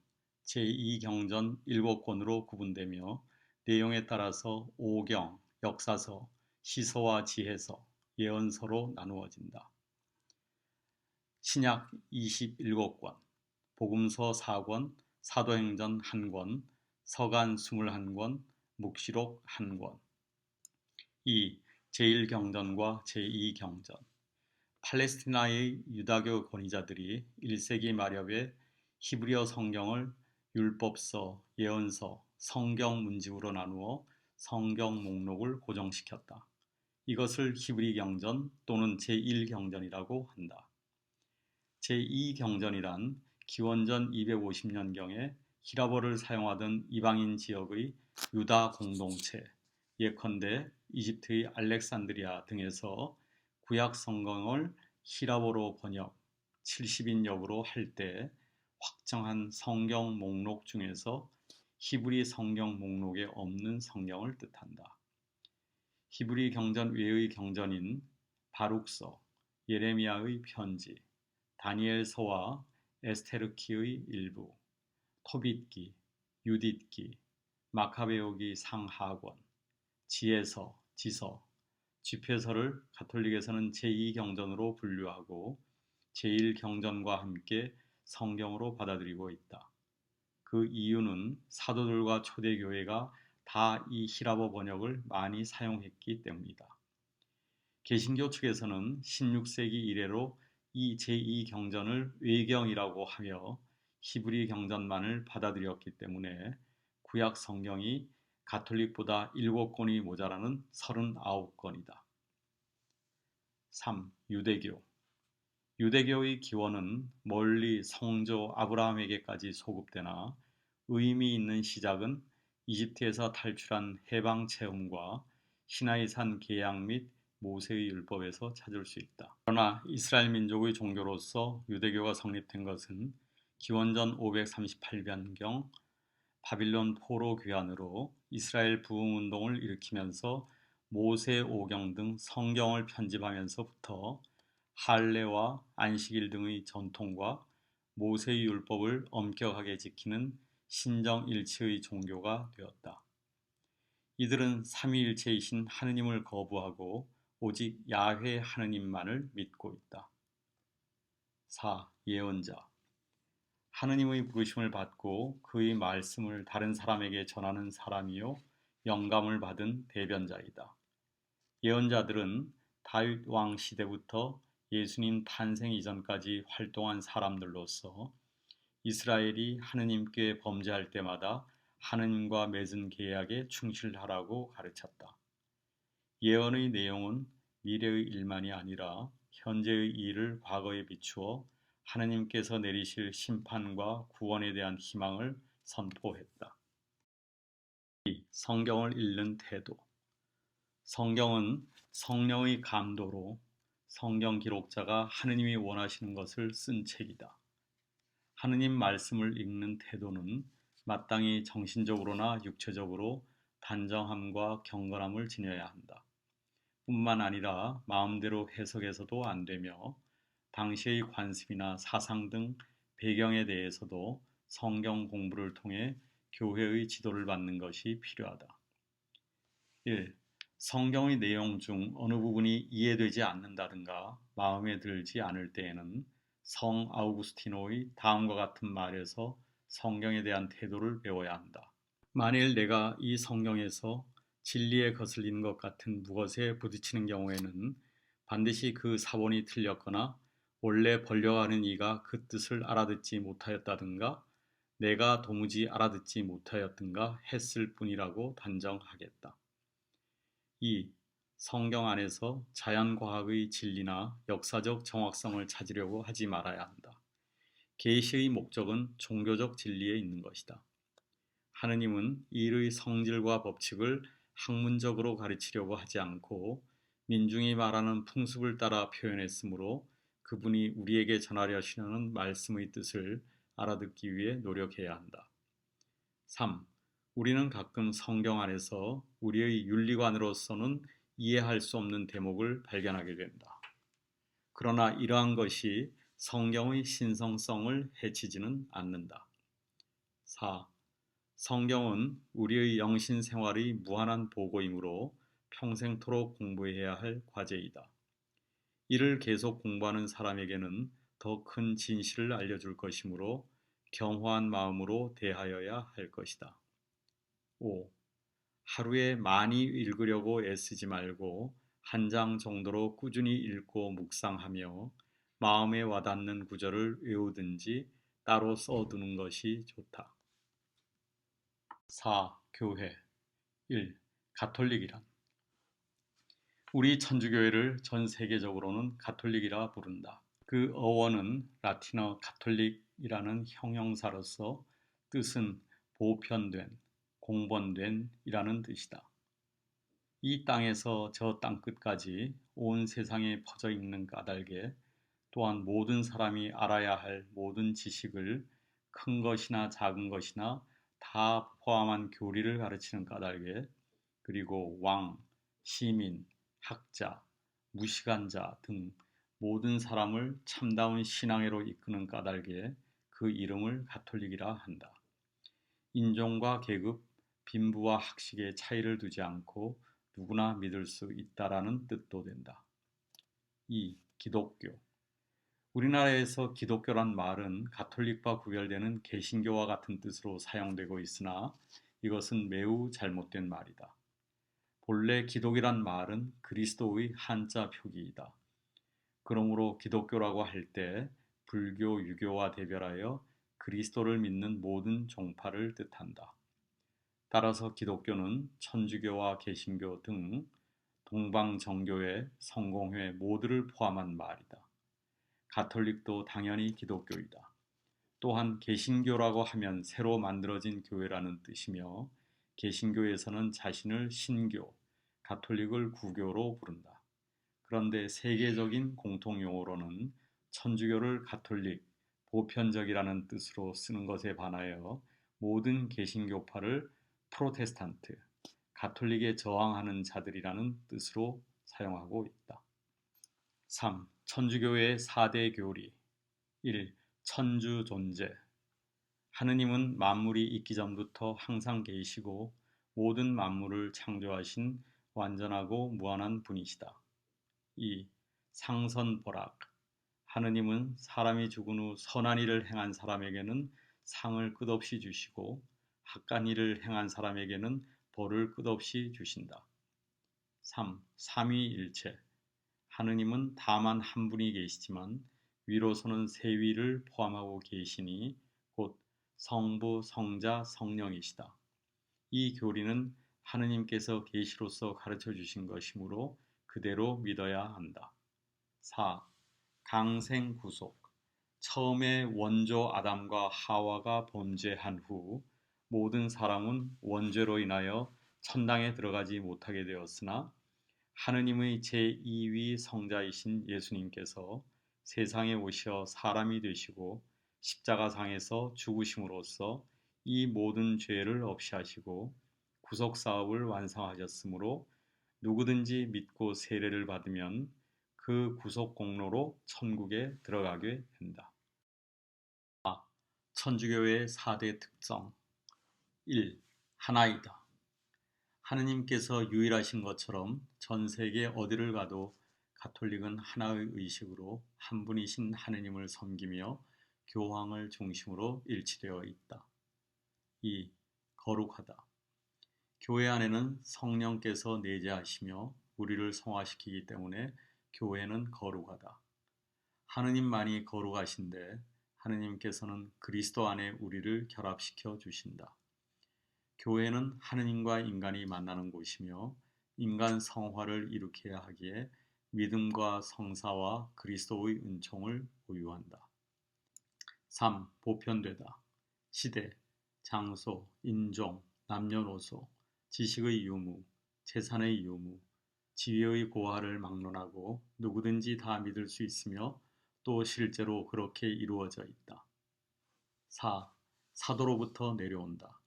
제2경전 7권으로 구분되며 내용에 따라서 오경, 역사서, 시서와 지혜서, 예언서로 나누어진다. 신약 27권, 복음서 4권, 사도행전 1권, 서간 21권, 묵시록 1권. 2. 제1경전과 제2경전. 팔레스티나의 유다교 권위자들이 1세기 말엽에 히브리어 성경을 율법서, 예언서, 성경 문집으로 나누어 성경 목록을 고정시켰다. 이것을 히브리 경전 또는 제1경전이라고 한다. 제2경전이란 기원전 250년경에 히라보를 사용하던 이방인 지역의 유다 공동체, 예컨대 이집트의 알렉산드리아 등에서 구약 성경을 히라보로 번역, 70인역으로 할 때 확정한 성경 목록 중에서 히브리 성경 목록에 없는 성경을 뜻한다. 히브리 경전 외의 경전인 바룩서, 예레미야의 편지, 다니엘서와 에스테르키의 일부, 토빗기, 유딧기, 마카베오기 상하권, 지혜서, 지서, 집회서를 가톨릭에서는 제2경전으로 분류하고 제1경전과 함께 성경으로 받아들이고 있다. 그 이유는 사도들과 초대교회가 다 이 히라보 번역을 많이 사용했기 때문이다. 개신교 측에서는 16세기 이래로 이 제2경전을 외경이라고 하며 히브리 경전만을 받아들였기 때문에 구약 성경이 가톨릭보다 7권이 모자라는 39권이다. 3. 유대교. 유대교의 기원은 멀리 성조 아브라함에게까지 소급되나 의미 있는 시작은 이집트에서 탈출한 해방 체험과 시나이산 계약 및 모세의 율법에서 찾을 수 있다. 그러나 이스라엘 민족의 종교로서 유대교가 성립된 것은 기원전 538년경 바빌론 포로 귀환으로 이스라엘 부흥운동을 일으키면서 모세 오경 등 성경을 편집하면서부터 할례와 안식일 등의 전통과 모세의 율법을 엄격하게 지키는 신정일체의 종교가 되었다. 이들은 삼위일체이신 하느님을 거부하고 오직 야훼 하느님만을 믿고 있다. 4. 예언자. 하느님의 부르심을 받고 그의 말씀을 다른 사람에게 전하는 사람이요 영감을 받은 대변자이다. 예언자들은 다윗 왕 시대부터 예수님 탄생 이전까지 활동한 사람들로서 이스라엘이 하느님께 범죄할 때마다 하느님과 맺은 계약에 충실하라고 가르쳤다. 예언의 내용은 미래의 일만이 아니라 현재의 일을 과거에 비추어 하느님께서 내리실 심판과 구원에 대한 희망을 선포했다. 2. 성경을 읽는 태도. 성경은 성령의 감도로 성경 기록자가 하느님이 원하시는 것을 쓴 책이다. 하느님 말씀을 읽는 태도는 마땅히 정신적으로나 육체적으로 단정함과 경건함을 지녀야 한다. 뿐만 아니라 마음대로 해석해서도 안 되며 당시의 관습이나 사상 등 배경에 대해서도 성경 공부를 통해 교회의 지도를 받는 것이 필요하다. 1. 성경의 내용 중 어느 부분이 이해되지 않는다든가 마음에 들지 않을 때에는 성 아우구스티노의 다음과 같은 말에서 성경에 대한 태도를 배워야 한다. 만일 내가 이 성경에서 진리에 거슬리는 것 같은 무엇에 부딪히는 경우에는 반드시 그 사본이 틀렸거나 원래 번역하는 이가 그 뜻을 알아듣지 못하였다든가 내가 도무지 알아듣지 못하였든가 했을 뿐이라고 단정하겠다. 2. 성경 안에서 자연과학의 진리나 역사적 정확성을 찾으려고 하지 말아야 한다. 계시의 목적은 종교적 진리에 있는 것이다. 하느님은 일의 성질과 법칙을 학문적으로 가르치려고 하지 않고 민중이 말하는 풍습을 따라 표현했으므로 그분이 우리에게 전하려 하시는 말씀의 뜻을 알아듣기 위해 노력해야 한다. 3. 우리는 가끔 성경 안에서 우리의 윤리관으로서는 이해할 수 없는 대목을 발견하게 된다. 그러나 이러한 것이 성경의 신성성을 해치지는 않는다. 4. 성경은 우리의 영신 생활의 무한한 보고이므로 평생토록 공부해야 할 과제이다. 이를 계속 공부하는 사람에게는 더 큰 진실을 알려줄 것이므로 겸허한 마음으로 대하여야 할 것이다. 5. 하루에 많이 읽으려고 애쓰지 말고 한 장 정도로 꾸준히 읽고 묵상하며 마음에 와닿는 구절을 외우든지 따로 써두는 것이 좋다. 4. 교회. 1. 가톨릭이란 우리 천주교회를 전 세계적으로는 가톨릭이라 부른다. 그 어원은 라틴어 가톨릭 이라는 형용사로서 뜻은 보편된, 공번된 이라는 뜻이다. 이 땅에서 저 땅끝까지 온 세상에 퍼져 있는 까닭에 또한 모든 사람이 알아야 할 모든 지식을 큰 것이나 작은 것이나 다 포함한 교리를 가르치는 까닭에 그리고 왕, 시민, 학자, 무식한자 등 모든 사람을 참다운 신앙으로 이끄는 까닭에 그 이름을 가톨릭이라 한다. 인종과 계급, 빈부와 학식의 차이를 두지 않고 누구나 믿을 수 있다라는 뜻도 된다. 2. 기독교. 우리나라에서 기독교란 말은 가톨릭과 구별되는 개신교와 같은 뜻으로 사용되고 있으나 이것은 매우 잘못된 말이다. 본래 기독이란 말은 그리스도의 한자 표기이다. 그러므로 기독교라고 할 때 불교, 유교와 대별하여 그리스도를 믿는 모든 종파를 뜻한다. 따라서 기독교는 천주교와 개신교 등 동방정교회, 성공회 모두를 포함한 말이다. 가톨릭도 당연히 기독교이다. 또한 개신교라고 하면 새로 만들어진 교회라는 뜻이며 개신교에서는 자신을 신교, 가톨릭을 구교로 부른다. 그런데 세계적인 공통용어로는 천주교를 가톨릭, 보편적이라는 뜻으로 쓰는 것에 반하여 모든 개신교파를 프로테스탄트, 가톨릭에 저항하는 자들이라는 뜻으로 사용하고 있다. 3. 천주교의 4대 교리 1. 천주 존재 하느님은 만물이 있기 전부터 항상 계시고 모든 만물을 창조하신 완전하고 무한한 분이시다. 2. 상선벌악 하느님은 사람이 죽은 후 선한 일을 행한 사람에게는 상을 끝없이 주시고 악한 일을 행한 사람에게는 벌을 끝없이 주신다. 3. 삼위일체 하느님은 다만 한 분이 계시지만 위로서는 세 위를 포함하고 계시니 곧 성부, 성자, 성령이시다. 이 교리는 하느님께서 계시로서 가르쳐 주신 것이므로 그대로 믿어야 한다. 4. 강생구속 처음에 원조 아담과 하와가 범죄한 후 모든 사람은 원죄로 인하여 천당에 들어가지 못하게 되었으나 하느님의 제2위 성자이신 예수님께서 세상에 오셔 사람이 되시고 십자가상에서 죽으심으로써 이 모든 죄를 없이 하시고 구속사업을 완성하셨으므로 누구든지 믿고 세례를 받으면 그 구속 공로로 천국에 들어가게 된다. 천주교의 4대 특성 1. 하나이다. 하느님께서 유일하신 것처럼 전 세계 어디를 가도 가톨릭은 하나의 의식으로 한 분이신 하느님을 섬기며 교황을 중심으로 일치되어 있다. 2. 거룩하다. 교회 안에는 성령께서 내재하시며 우리를 성화시키기 때문에 교회는 거룩하다. 하느님만이 거룩하신데 하느님께서는 그리스도 안에 우리를 결합시켜 주신다. 교회는 하느님과 인간이 만나는 곳이며 인간 성화를 일으켜야 하기에 믿음과 성사와 그리스도의 은총을 보유한다. 3. 보편되다. 시대, 장소, 인종, 남녀노소, 지식의 유무, 재산의 유무, 지위의 고하를 막론하고 누구든지 다 믿을 수 있으며 또 실제로 그렇게 이루어져 있다. 4. 사도로부터 내려온다.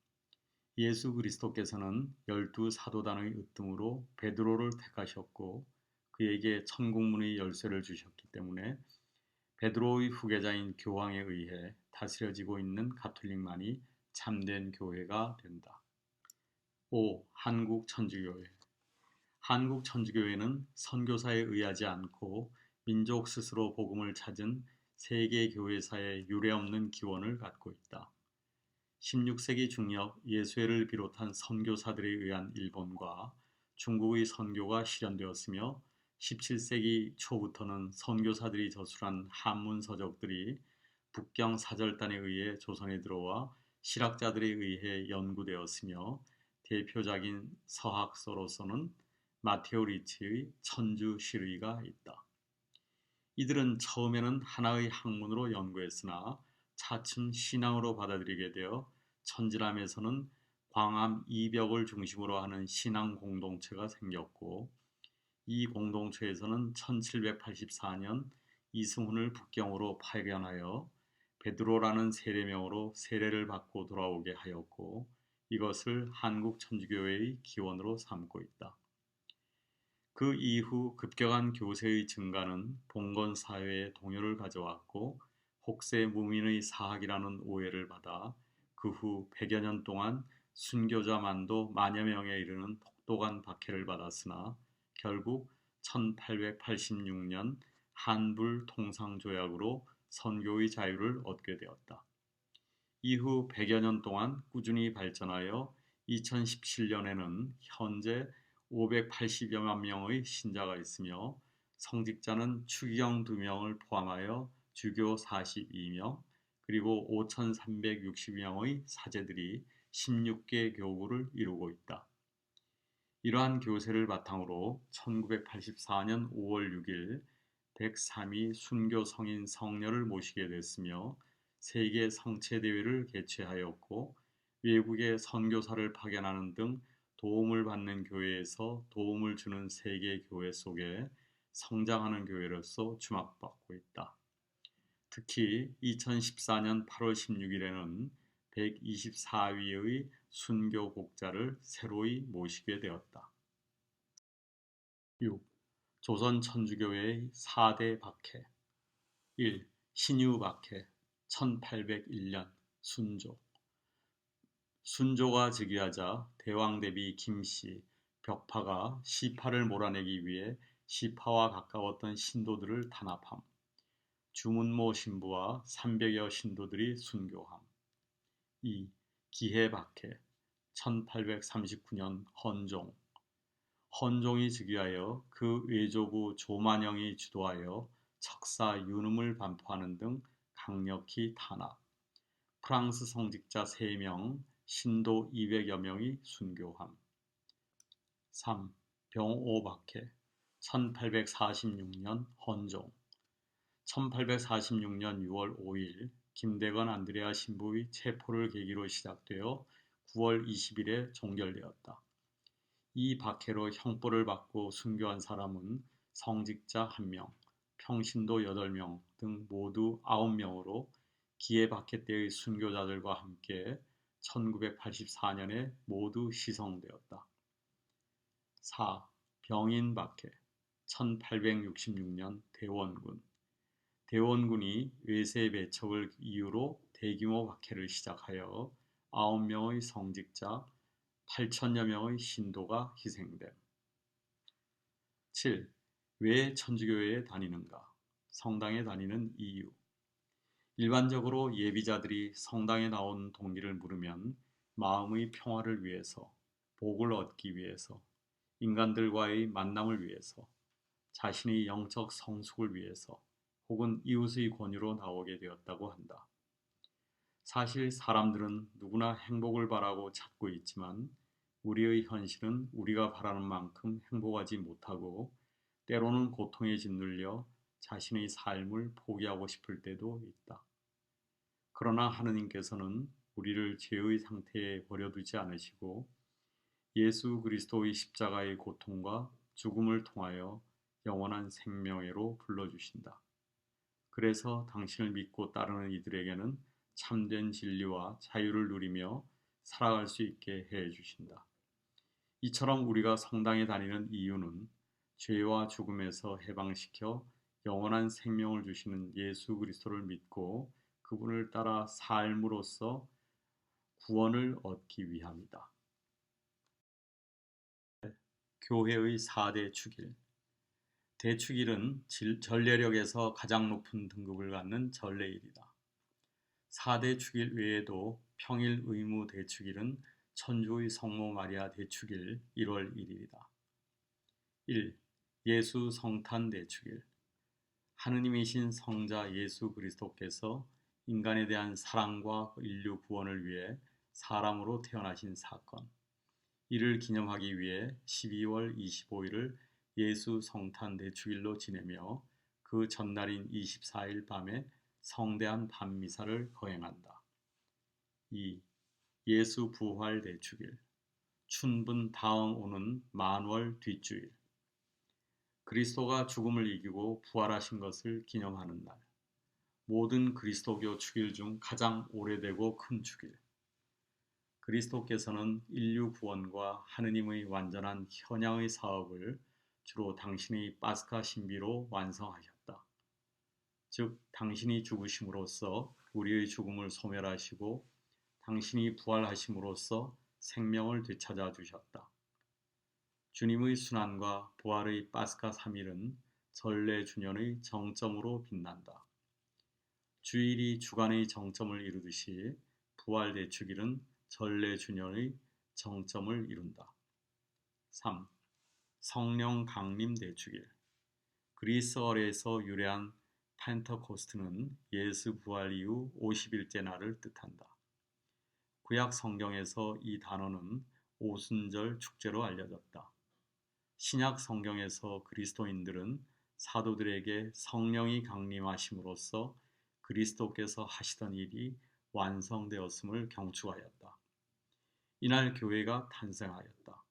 예수 그리스도께서는 12사도단의 으뜸으로 베드로를 택하셨고 그에게 천국문의 열쇠를 주셨기 때문에 베드로의 후계자인 교황에 의해 다스려지고 있는 가톨릭만이 참된 교회가 된다. 5. 한국 천주교회 한국 천주교회는 선교사에 의하지 않고 민족 스스로 복음을 찾은 세계 교회사의 유례없는 기원을 갖고 있다. 16세기 중엽 예수회를 비롯한 선교사들에 의한 일본과 중국의 선교가 실현되었으며 17세기 초부터는 선교사들이 저술한 한문 서적들이 북경 사절단에 의해 조선에 들어와 실학자들에 의해 연구되었으며 대표작인 서학서로서는 마테오 리치의 천주 시르이가 있다. 이들은 처음에는 하나의 학문으로 연구했으나 차츰 신앙으로 받아들이게 되어 천지람에서는 광암 이벽을 중심으로 하는 신앙 공동체가 생겼고, 이 공동체에서는 1784년 이승훈을 북경으로 파견하여 베드로라는 세례명으로 세례를 받고 돌아오게 하였고, 이것을 한국천주교회의 기원으로 삼고 있다. 그 이후 급격한 교세의 증가는 봉건 사회에 동요를 가져왔고, 혹세 무민의 사학이라는 오해를 받아 그 후 100여 년 동안 순교자만도 만여 명에 이르는 혹독한 박해를 받았으나 결국 1886년 한불 통상조약으로 선교의 자유를 얻게 되었다. 이후 100여 년 동안 꾸준히 발전하여 2017년에는 현재 580여만 명의 신자가 있으며, 성직자는 추기경 2명을 포함하여 주교 42명, 그리고 5,360명의 사제들이 16개 교구를 이루고 있다. 이러한 교세를 바탕으로 1984년 5월 6일 103위 순교 성인 성녀를 모시게 됐으며, 세계 성체대회를 개최하였고, 외국에 선교사를 파견하는 등 도움을 받는 교회에서 도움을 주는 세계 교회 속에 성장하는 교회로서 주목받고 있다. 특히 2014년 8월 16일에는 124위의 순교 복자를 새로이 모시게 되었다. 6. 조선 천주교회의 4대 박해. 1. 신유 박해 1801년 순조. 순조가 즉위하자 대왕대비 김씨, 벽파가 시파를 몰아내기 위해 시파와 가까웠던 신도들을 탄압함. 주문모 신부와 300여 신도들이 순교함. 2. 기해박해 1839년 헌종. 헌종이 즉위하여 그 외조부 조만영이 주도하여 척사 유능을 반포하는 등 강력히 탄압. 프랑스 성직자 3명, 신도 200여 명이 순교함. 3. 병오박해 1846년 헌종. 1846년 6월 5일 김대건 안드레아 신부의 체포를 계기로 시작되어 9월 20일에 종결되었다. 이 박해로 형벌을 받고 순교한 사람은 성직자 1명, 평신도 8명 등 모두 9명으로 기해박해 때의 순교자들과 함께 1984년에 모두 희송되었다. 4. 병인박해 1866년 대원군. 대원군이 외세 매척을 이유로 대규모 박해를 시작하여 9명의 성직자, 8천여 명의 신도가 희생됨. 7. 왜 천주교회에 다니는가? 성당에 다니는 이유. 일반적으로 예비자들이 성당에 나온 동기를 물으면 마음의 평화를 위해서, 복을 얻기 위해서, 인간들과의 만남을 위해서, 자신의 영적 성숙을 위해서, 혹은 이웃의 권유로 나오게 되었다고 한다. 사실 사람들은 누구나 행복을 바라고 찾고 있지만, 우리의 현실은 우리가 바라는 만큼 행복하지 못하고, 때로는 고통에 짓눌려 자신의 삶을 포기하고 싶을 때도 있다. 그러나 하느님께서는 우리를 죄의 상태에 버려두지 않으시고, 예수 그리스도의 십자가의 고통과 죽음을 통하여 영원한 생명회로 불러주신다. 그래서 당신을 믿고 따르는 이들에게는 참된 진리와 자유를 누리며 살아갈 수 있게 해 주신다. 이처럼 우리가 성당에 다니는 이유는 죄와 죽음에서 해방시켜 영원한 생명을 주시는 예수 그리스도를 믿고 그분을 따라 삶으로써 구원을 얻기 위함이다. 교회의 4대 축일. 대축일은 전례력에서 가장 높은 등급을 갖는 전례일이다. 4대 축일 외에도 평일 의무 대축일은 천주의 성모 마리아 대축일 1월 1일이다. 1. 예수 성탄 대축일. 하느님이신 성자 예수 그리스도께서 인간에 대한 사랑과 인류 구원을 위해 사람으로 태어나신 사건. 이를 기념하기 위해 12월 25일을 예수 성탄 대축일로 지내며, 그 전날인 24일 밤에 성대한 밤미사를 거행한다. 2. 예수 부활 대축일. 춘분 다음 오는 만월 뒷주일. 그리스도가 죽음을 이기고 부활하신 것을 기념하는 날. 모든 그리스도교 축일 중 가장 오래되고 큰 축일. 그리스도께서는 인류 구원과 하느님의 완전한 현양의 사업을 주로 당신의 파스카 신비로 완성하셨다. 즉 당신이 죽으심으로써 우리의 죽음을 소멸하시고 당신이 부활하심으로써 생명을 되찾아 주셨다. 주님의 순환과 부활의 파스카 3일은 전례 주년의 정점으로 빛난다. 주일이 주간의 정점을 이루듯이 부활 대축일은 전례 주년의 정점을 이룬다. 3. 성령 강림 대축일. 그리스어에서 유래한 펜터코스트는 예수 부활 이후 50일째 날을 뜻한다. 구약 성경에서 이 단어는 오순절 축제로 알려졌다. 신약 성경에서 그리스도인들은 사도들에게 성령이 강림하심으로써 그리스도께서 하시던 일이 완성되었음을 경축하였다. 이날 교회가 탄생하였다.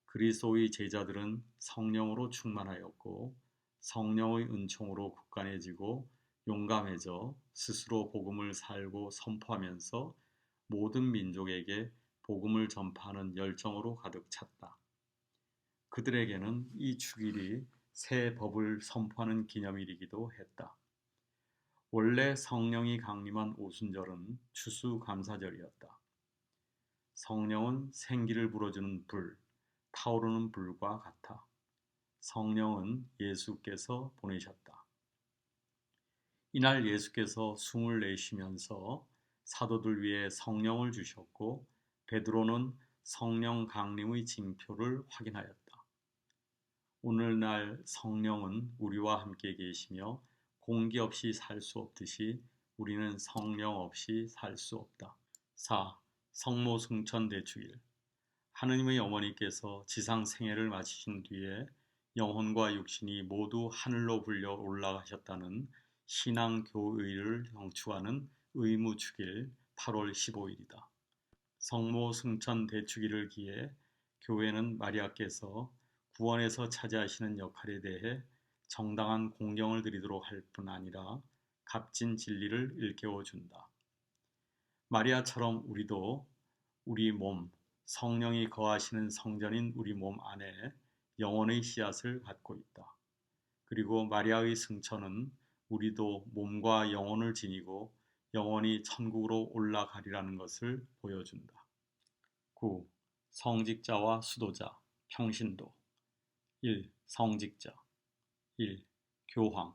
그리스도의 제자들은 성령으로 충만하였고 성령의 은총으로 굳건해지고 용감해져 스스로 복음을 살고 선포하면서 모든 민족에게 복음을 전파하는 열정으로 가득 찼다. 그들에게는 이 축일이 새 법을 선포하는 기념일이기도 했다. 원래 성령이 강림한 오순절은 추수감사절이었다. 성령은 생기를 불어주는 불, 타오르는 불과 같아. 성령은 예수께서 보내셨다. 이날 예수께서 숨을 내쉬면서 사도들 위해 성령을 주셨고 베드로는 성령 강림의 징표를 확인하였다. 오늘날 성령은 우리와 함께 계시며 공기 없이 살 수 없듯이 우리는 성령 없이 살 수 없다. 4. 성모 승천 대축일. 하느님의 어머니께서 지상 생애를 마치신 뒤에 영혼과 육신이 모두 하늘로 불려 올라가셨다는 신앙교의를 경축하는 의무축일 8월 15일이다. 성모 승천 대축일을 기해 교회는 마리아께서 구원에서 차지하시는 역할에 대해 정당한 공경을 드리도록 할 뿐 아니라 값진 진리를 일깨워 준다. 마리아처럼 우리도 우리 몸, 성령이 거하시는 성전인 우리 몸 안에 영혼의 씨앗을 갖고 있다. 그리고 마리아의 승천은 우리도 몸과 영혼을 지니고 영혼이 천국으로 올라가리라는 것을 보여준다. 9. 성직자와 수도자, 평신도. 1. 성직자. 1. 교황.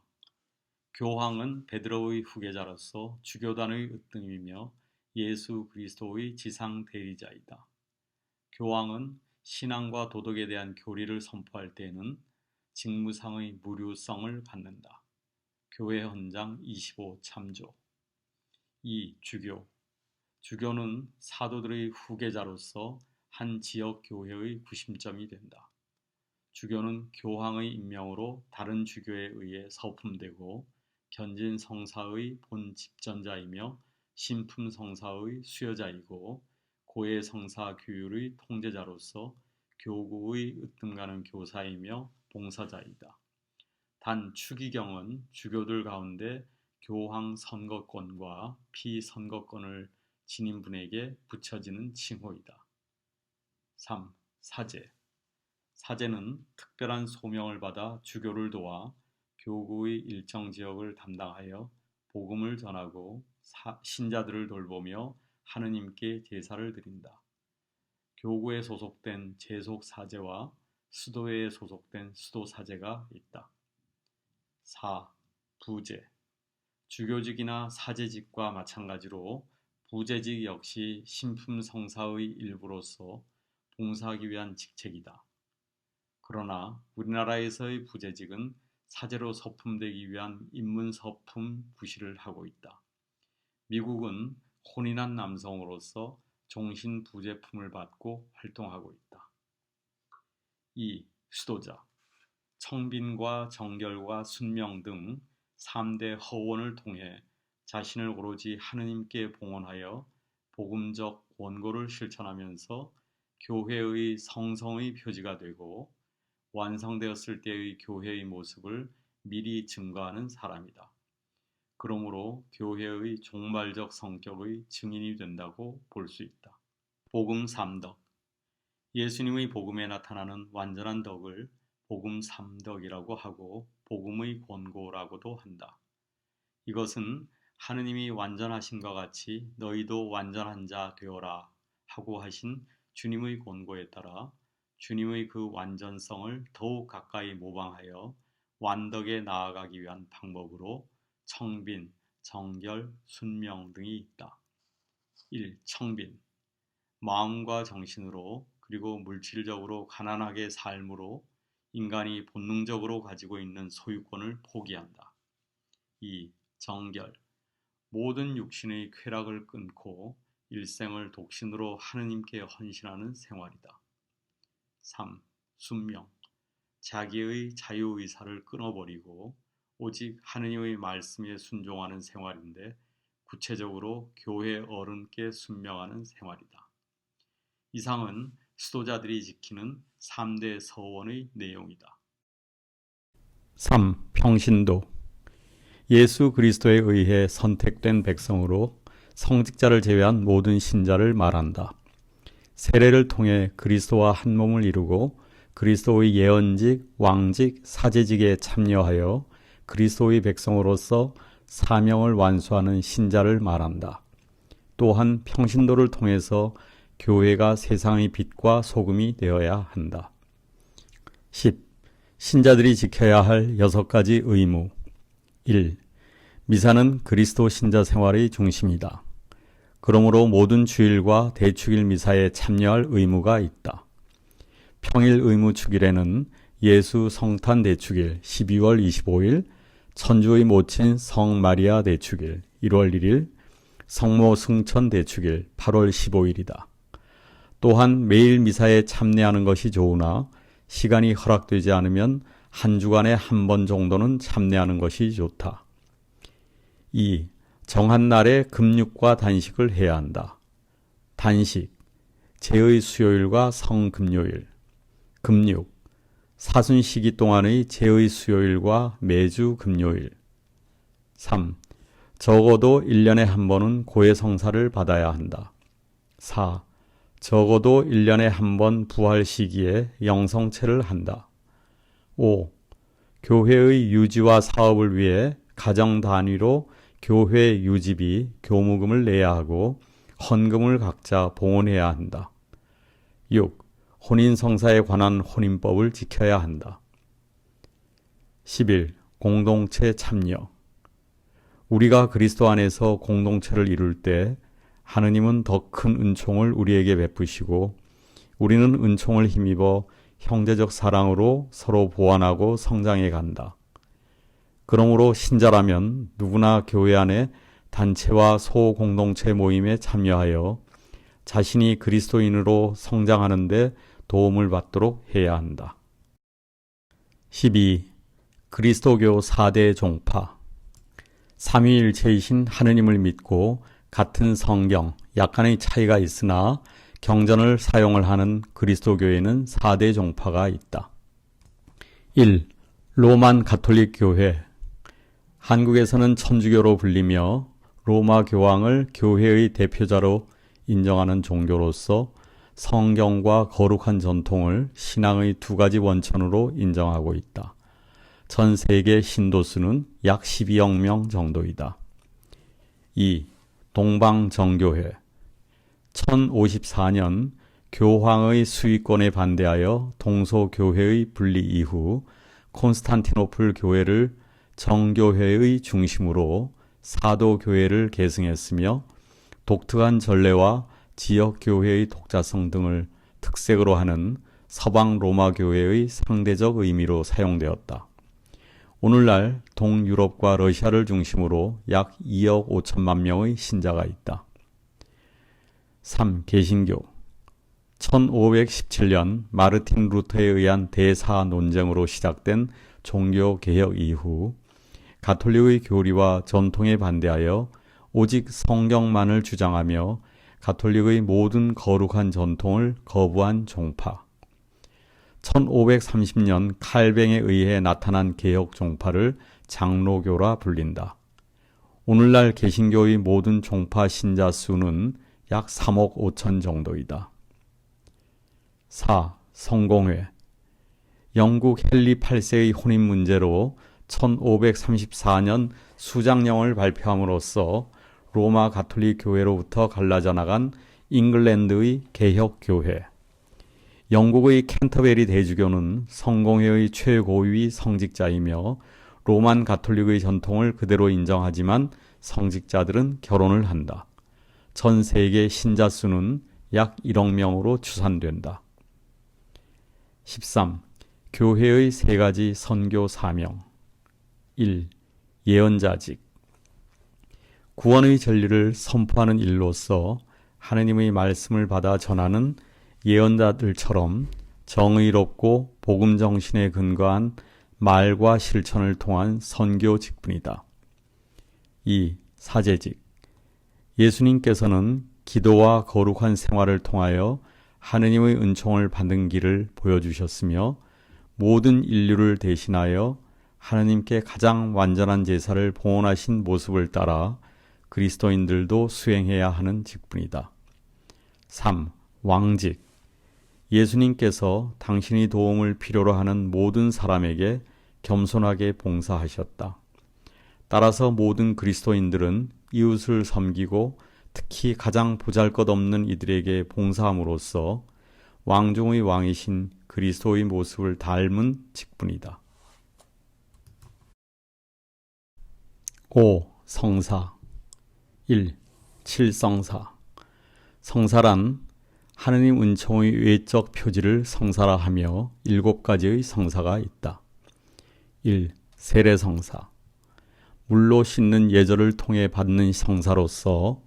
교황은 베드로의 후계자로서 주교단의 으뜸이며 예수 그리스도의 지상 대리자이다. 교황은 신앙과 도덕에 대한 교리를 선포할 때에는 직무상의 무료성을 갖는다. 교회 헌장 25 참조. 2. 주교. 주교는 사도들의 후계자로서 한 지역 교회의 구심점이 된다. 주교는 교황의 임명으로 다른 주교에 의해 서품되고 견진 성사의 본 집전자이며 신품 성사의 수여자이고 고해 성사 규율의 통제자로서 교구의 으뜸가는 교사이며 봉사자이다. 단 추기경은 주교들 가운데 교황 선거권과 피선거권을 지닌 분에게 붙여지는 칭호이다. 3. 사제. 사제는 특별한 소명을 받아 주교를 도와 교구의 일정 지역을 담당하여 복음을 전하고 신자들을 돌보며 하느님께 제사를 드린다. 교구에 소속된 제속 사제와 수도회에 소속된 수도 사제가 있다. 4. 부제. 주교직이나 사제직과 마찬가지로 부제직 역시 신품 성사의 일부로서 봉사하기 위한 직책이다. 그러나 우리나라에서의 부제직은 사제로 서품되기 위한 입문서품 구실을 하고 있다. 미국은 혼인한 남성으로서 종신 부제품을 받고 활동하고 있다. 2. 수도자. 청빈과 정결과 순명 등 3대 허원을 통해 자신을 오로지 하느님께 봉헌하여 복음적 원고를 실천하면서 교회의 성성의 표지가 되고 완성되었을 때의 교회의 모습을 미리 증거하는 사람이다. 그러므로 교회의 종말적 성격의 증인이 된다고 볼 수 있다. 복음 3덕. 예수님의 복음에 나타나는 완전한 덕을 복음 3덕이라고 하고 복음의 권고라고도 한다. 이것은 하느님이 완전하신과 같이 너희도 완전한 자 되어라 하고 하신 주님의 권고에 따라 주님의 그 완전성을 더욱 가까이 모방하여 완덕에 나아가기 위한 방법으로 청빈, 정결, 순명 등이 있다. 1. 청빈. 마음과 정신으로 그리고 물질적으로 가난하게 삶으로 인간이 본능적으로 가지고 있는 소유권을 포기한다. 2. 정결. 모든 육신의 쾌락을 끊고 일생을 독신으로 하느님께 헌신하는 생활이다. 3. 순명. 자기의 자유의사를 끊어버리고 오직 하느님의 말씀에 순종하는 생활인데 구체적으로 교회 어른께 순명하는 생활이다. 이상은 수도자들이 지키는 3대 서원의 내용이다. 3. 평신도. 예수 그리스도에 의해 선택된 백성으로 성직자를 제외한 모든 신자를 말한다. 세례를 통해 그리스도와 한 몸을 이루고 그리스도의 예언직, 왕직, 사제직에 참여하여 그리스도의 백성으로서 사명을 완수하는 신자를 말한다. 또한 평신도를 통해서 교회가 세상의 빛과 소금이 되어야 한다. 10. 신자들이 지켜야 할 6가지 의무. 1. 미사는 그리스도 신자 생활의 중심이다. 그러므로 모든 주일과 대축일 미사에 참여할 의무가 있다. 평일 의무 축일에는 예수 성탄 대축일 12월 25일, 천주의 모친 성 마리아 대축일 1월 1일, 성모 승천 대축일 8월 15일이다. 또한 매일 미사에 참여하는 것이 좋으나 시간이 허락되지 않으면 한 주간에 한 번 정도는 참여하는 것이 좋다. 2. 정한 날에 금육과 단식을 해야 한다. 단식, 제의 수요일과 성금요일. 금육, 사순 시기 동안의 제의 수요일과 매주 금요일. 3. 적어도 1년에 한 번은 고해성사를 받아야 한다. 4. 적어도 1년에 한 번 부활 시기에 영성체를 한다. 5. 교회의 유지와 사업을 위해 가정 단위로 교회 유지비, 교무금을 내야 하고 헌금을 각자 봉헌해야 한다. 6. 혼인성사에 관한 혼인법을 지켜야 한다. 11. 공동체 참여. 우리가 그리스도 안에서 공동체를 이룰 때 하느님은 더 큰 은총을 우리에게 베푸시고 우리는 은총을 힘입어 형제적 사랑으로 서로 보완하고 성장해 간다. 그러므로 신자라면 누구나 교회 안에 단체와 소공동체 모임에 참여하여 자신이 그리스도인으로 성장하는 데 도움을 받도록 해야 한다. 12. 그리스도교 4대 종파. 삼위일체이신 하느님을 믿고 같은 성경, 약간의 차이가 있으나 경전을 사용을 하는 그리스도교에는 4대 종파가 있다. 1. 로만 가톨릭 교회. 한국에서는 천주교로 불리며 로마 교황을 교회의 대표자로 인정하는 종교로서 성경과 거룩한 전통을 신앙의 2가지 원천으로 인정하고 있다. 전 세계 신도 수는 약 12억 명 정도이다. 2. 동방정교회. 1054년 교황의 수위권에 반대하여 동소교회의 분리 이후 콘스탄티노플 교회를 정교회의 중심으로 사도교회를 계승했으며 독특한 전례와 지역교회의 독자성 등을 특색으로 하는 서방 로마 교회의 상대적 의미로 사용되었다. 오늘날 동유럽과 러시아를 중심으로 약 2억 5천만 명의 신자가 있다. 3. 개신교. 1517년 마르틴 루터에 의한 대사 논쟁으로 시작된 종교개혁 이후 가톨릭의 교리와 전통에 반대하여 오직 성경만을 주장하며 가톨릭의 모든 거룩한 전통을 거부한 종파. 1530년 칼뱅에 의해 나타난 개혁 종파를 장로교라 불린다. 오늘날 개신교의 모든 종파 신자 수는 약 3억 5천 정도이다. 4. 성공회. 영국 헨리 8세의 혼인 문제로 1534년 수장령을 발표함으로써 로마 가톨릭 교회로부터 갈라져 나간 잉글랜드의 개혁교회. 영국의 캔터베리 대주교는 성공회의 최고위 성직자이며 로만 가톨릭의 전통을 그대로 인정하지만 성직자들은 결혼을 한다. 전 세계 신자 수는 약 1억 명으로 추산된다. 13. 교회의 세 가지 선교 사명. 1. 예언자직. 구원의 진리를 선포하는 일로서 하느님의 말씀을 받아 전하는 예언자들처럼 정의롭고 복음 정신에 근거한 말과 실천을 통한 선교 직분이다. 2. 사제직. 예수님께서는 기도와 거룩한 생활을 통하여 하느님의 은총을 받는 길을 보여주셨으며 모든 인류를 대신하여 하느님께 가장 완전한 제사를 봉헌하신 모습을 따라 그리스도인들도 수행해야 하는 직분이다. 3. 왕직. 예수님께서 당신이 도움을 필요로 하는 모든 사람에게 겸손하게 봉사하셨다. 따라서 모든 그리스도인들은 이웃을 섬기고 특히 가장 보잘것없는 이들에게 봉사함으로써 왕중의 왕이신 그리스도의 모습을 닮은 직분이다. 5. 성사. 1. 칠성사. 성사란 하느님 은총의 외적 표지를 성사라 하며 7가지의 성사가 있다. 1. 세례성사. 물로 씻는 예절을 통해 받는 성사로서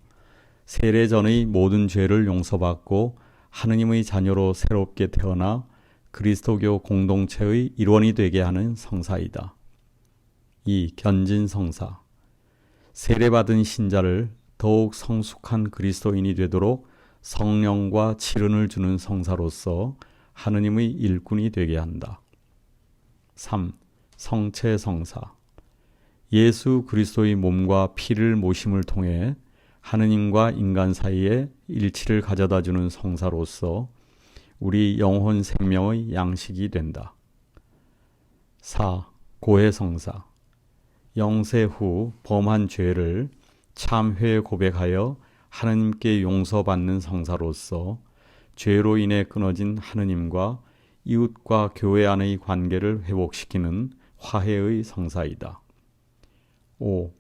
세례 전의 모든 죄를 용서받고 하느님의 자녀로 새롭게 태어나 그리스도교 공동체의 일원이 되게 하는 성사이다. 2. 견진성사. 세례받은 신자를 더욱 성숙한 그리스도인이 되도록 성령과 치른을 주는 성사로서 하느님의 일꾼이 되게 한다. 3. 성체성사. 예수 그리스도의 몸과 피를 모심을 통해 하느님과 인간 사이에 일치를 가져다주는 성사로서 우리 영혼 생명의 양식이 된다. 4. 고해성사. 영세 후 범한 죄를 참회 고백하여 하느님께 용서받는 성사로서 죄로 인해 끊어진 하느님과 이웃과 교회 안의 관계를 회복시키는 화해의 성사이다. 5.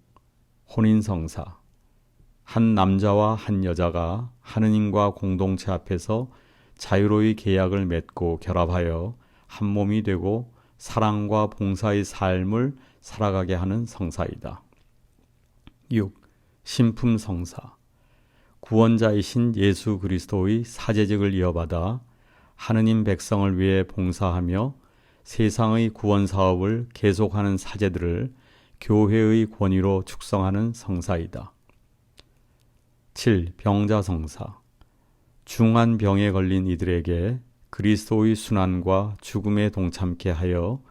혼인성사. 한 남자와 한 여자가 하느님과 공동체 앞에서 자유로이 계약을 맺고 결합하여 한 몸이 되고 사랑과 봉사의 삶을 살아가게 하는 성사이다. 6. 신품성사. 구원자이신 예수 그리스도의 사제직을 이어받아 하느님 백성을 위해 봉사하며 세상의 구원 사업을 계속하는 사제들을 교회의 권위로 축성하는 성사이다. 7. 병자성사. 중한 병에 걸린 이들에게 그리스도의 순환과 죽음에 동참케 하여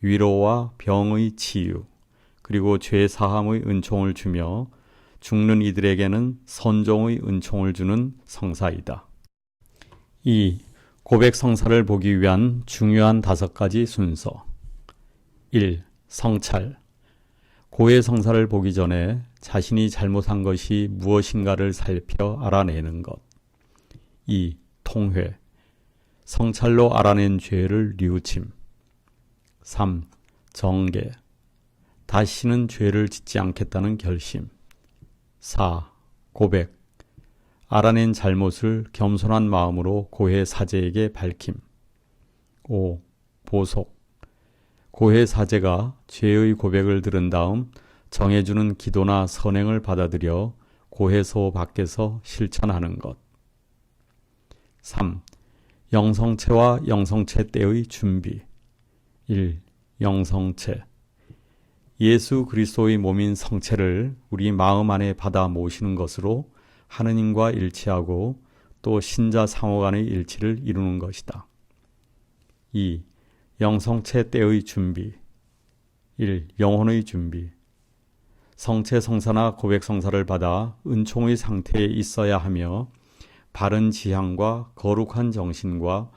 위로와 병의 치유, 그리고 죄 사함의 은총을 주며 죽는 이들에게는 선종의 은총을 주는 성사이다. 2. 고백 성사를 보기 위한 중요한 5가지 순서. 1. 성찰. 고해 성사를 보기 전에 자신이 잘못한 것이 무엇인가를 살펴 알아내는 것. 2. 통회. 성찰로 알아낸 죄를 뉘우침. 3. 정계. 다시는 죄를 짓지 않겠다는 결심. 4. 고백. 알아낸 잘못을 겸손한 마음으로 고해 사제에게 밝힘. 5. 보속. 고해 사제가 죄의 고백을 들은 다음 정해주는 기도나 선행을 받아들여 고해소 밖에서 실천하는 것. 3. 영성체와 영성체 때의 준비. 1. 영성체. 예수 그리스도의 몸인 성체를 우리 마음 안에 받아 모시는 것으로 하느님과 일치하고 또 신자 상호 간의 일치를 이루는 것이다. 2. 영성체 때의 준비. 1. 영혼의 준비. 성체 성사나 고백 성사를 받아 은총의 상태에 있어야 하며 바른 지향과 거룩한 정신과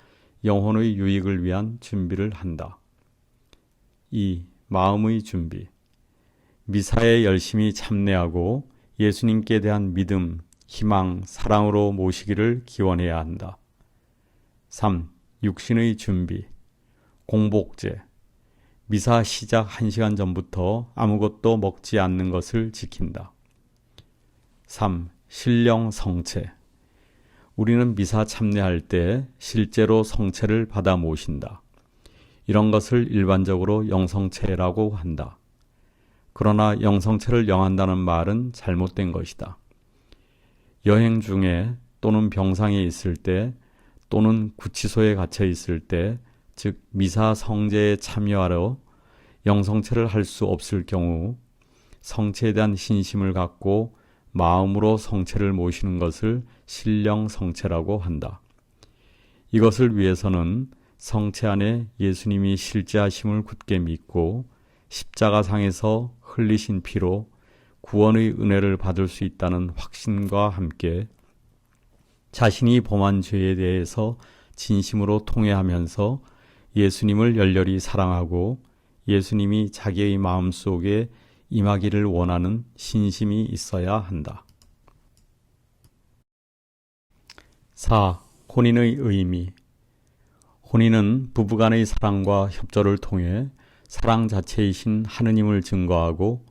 영혼의 유익을 위한 준비를 한다. 2. 마음의 준비. 미사에 열심히 참여하고 예수님께 대한 믿음, 희망, 사랑으로 모시기를 기원해야 한다. 3. 육신의 준비. 공복제. 미사 시작 1시간 전부터 아무것도 먹지 않는 것을 지킨다. 3. 신령 성체. 우리는 미사 참여할 때 실제로 성체를 받아 모신다. 이런 것을 일반적으로 영성체라고 한다. 그러나 영성체를 영한다는 말은 잘못된 것이다. 여행 중에 또는 병상에 있을 때 또는 구치소에 갇혀 있을 때, 즉 미사 성제에 참여하러 영성체를 할 수 없을 경우 성체에 대한 신심을 갖고 마음으로 성체를 모시는 것을 신령 성체라고 한다. 이것을 위해서는 성체 안에 예수님이 실제하심을 굳게 믿고 십자가상에서 흘리신 피로 구원의 은혜를 받을 수 있다는 확신과 함께 자신이 범한 죄에 대해서 진심으로 통회하면서 예수님을 열렬히 사랑하고 예수님이 자기의 마음속에 임하기를 원하는 신심이 있어야 한다. 4. 혼인의 의미. 혼인은 부부간의 사랑과 협조를 통해 사랑 자체이신 하느님을 증거하고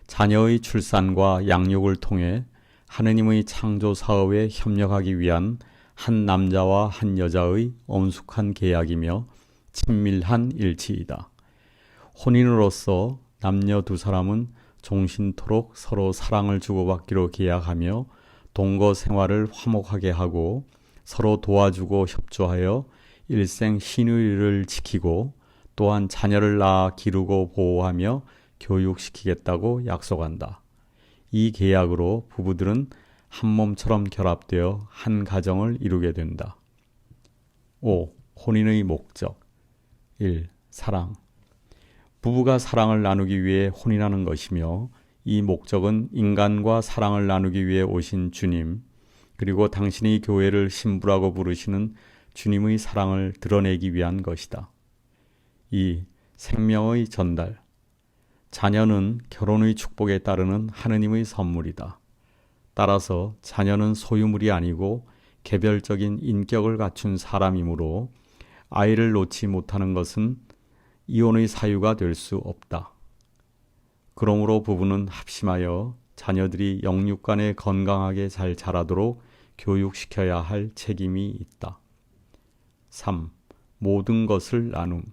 자녀의 출산과 양육을 통해 하느님의 창조 사업에 협력하기 위한 한 남자와 한 여자의 엄숙한 계약이며 친밀한 일치이다. 혼인으로서 남녀 두 사람은 종신토록 서로 사랑을 주고받기로 계약하며 동거 생활을 화목하게 하고 서로 도와주고 협조하여 일생 신의를 지키고 또한 자녀를 낳아 기르고 보호하며 교육시키겠다고 약속한다. 이 계약으로 부부들은 한 몸처럼 결합되어 한 가정을 이루게 된다. 5. 혼인의 목적. 1. 사랑. 부부가 사랑을 나누기 위해 혼인하는 것이며 이 목적은 인간과 사랑을 나누기 위해 오신 주님, 그리고 당신의 교회를 신부라고 부르시는 주님의 사랑을 드러내기 위한 것이다. 2. 생명의 전달. 자녀는 결혼의 축복에 따르는 하느님의 선물이다. 따라서 자녀는 소유물이 아니고 개별적인 인격을 갖춘 사람이므로 아이를 놓지 못하는 것은 이혼의 사유가 될 수 없다. 그러므로 부부는 합심하여 자녀들이 영육간에 건강하게 잘 자라도록 교육시켜야 할 책임이 있다. 3. 모든 것을 나눔.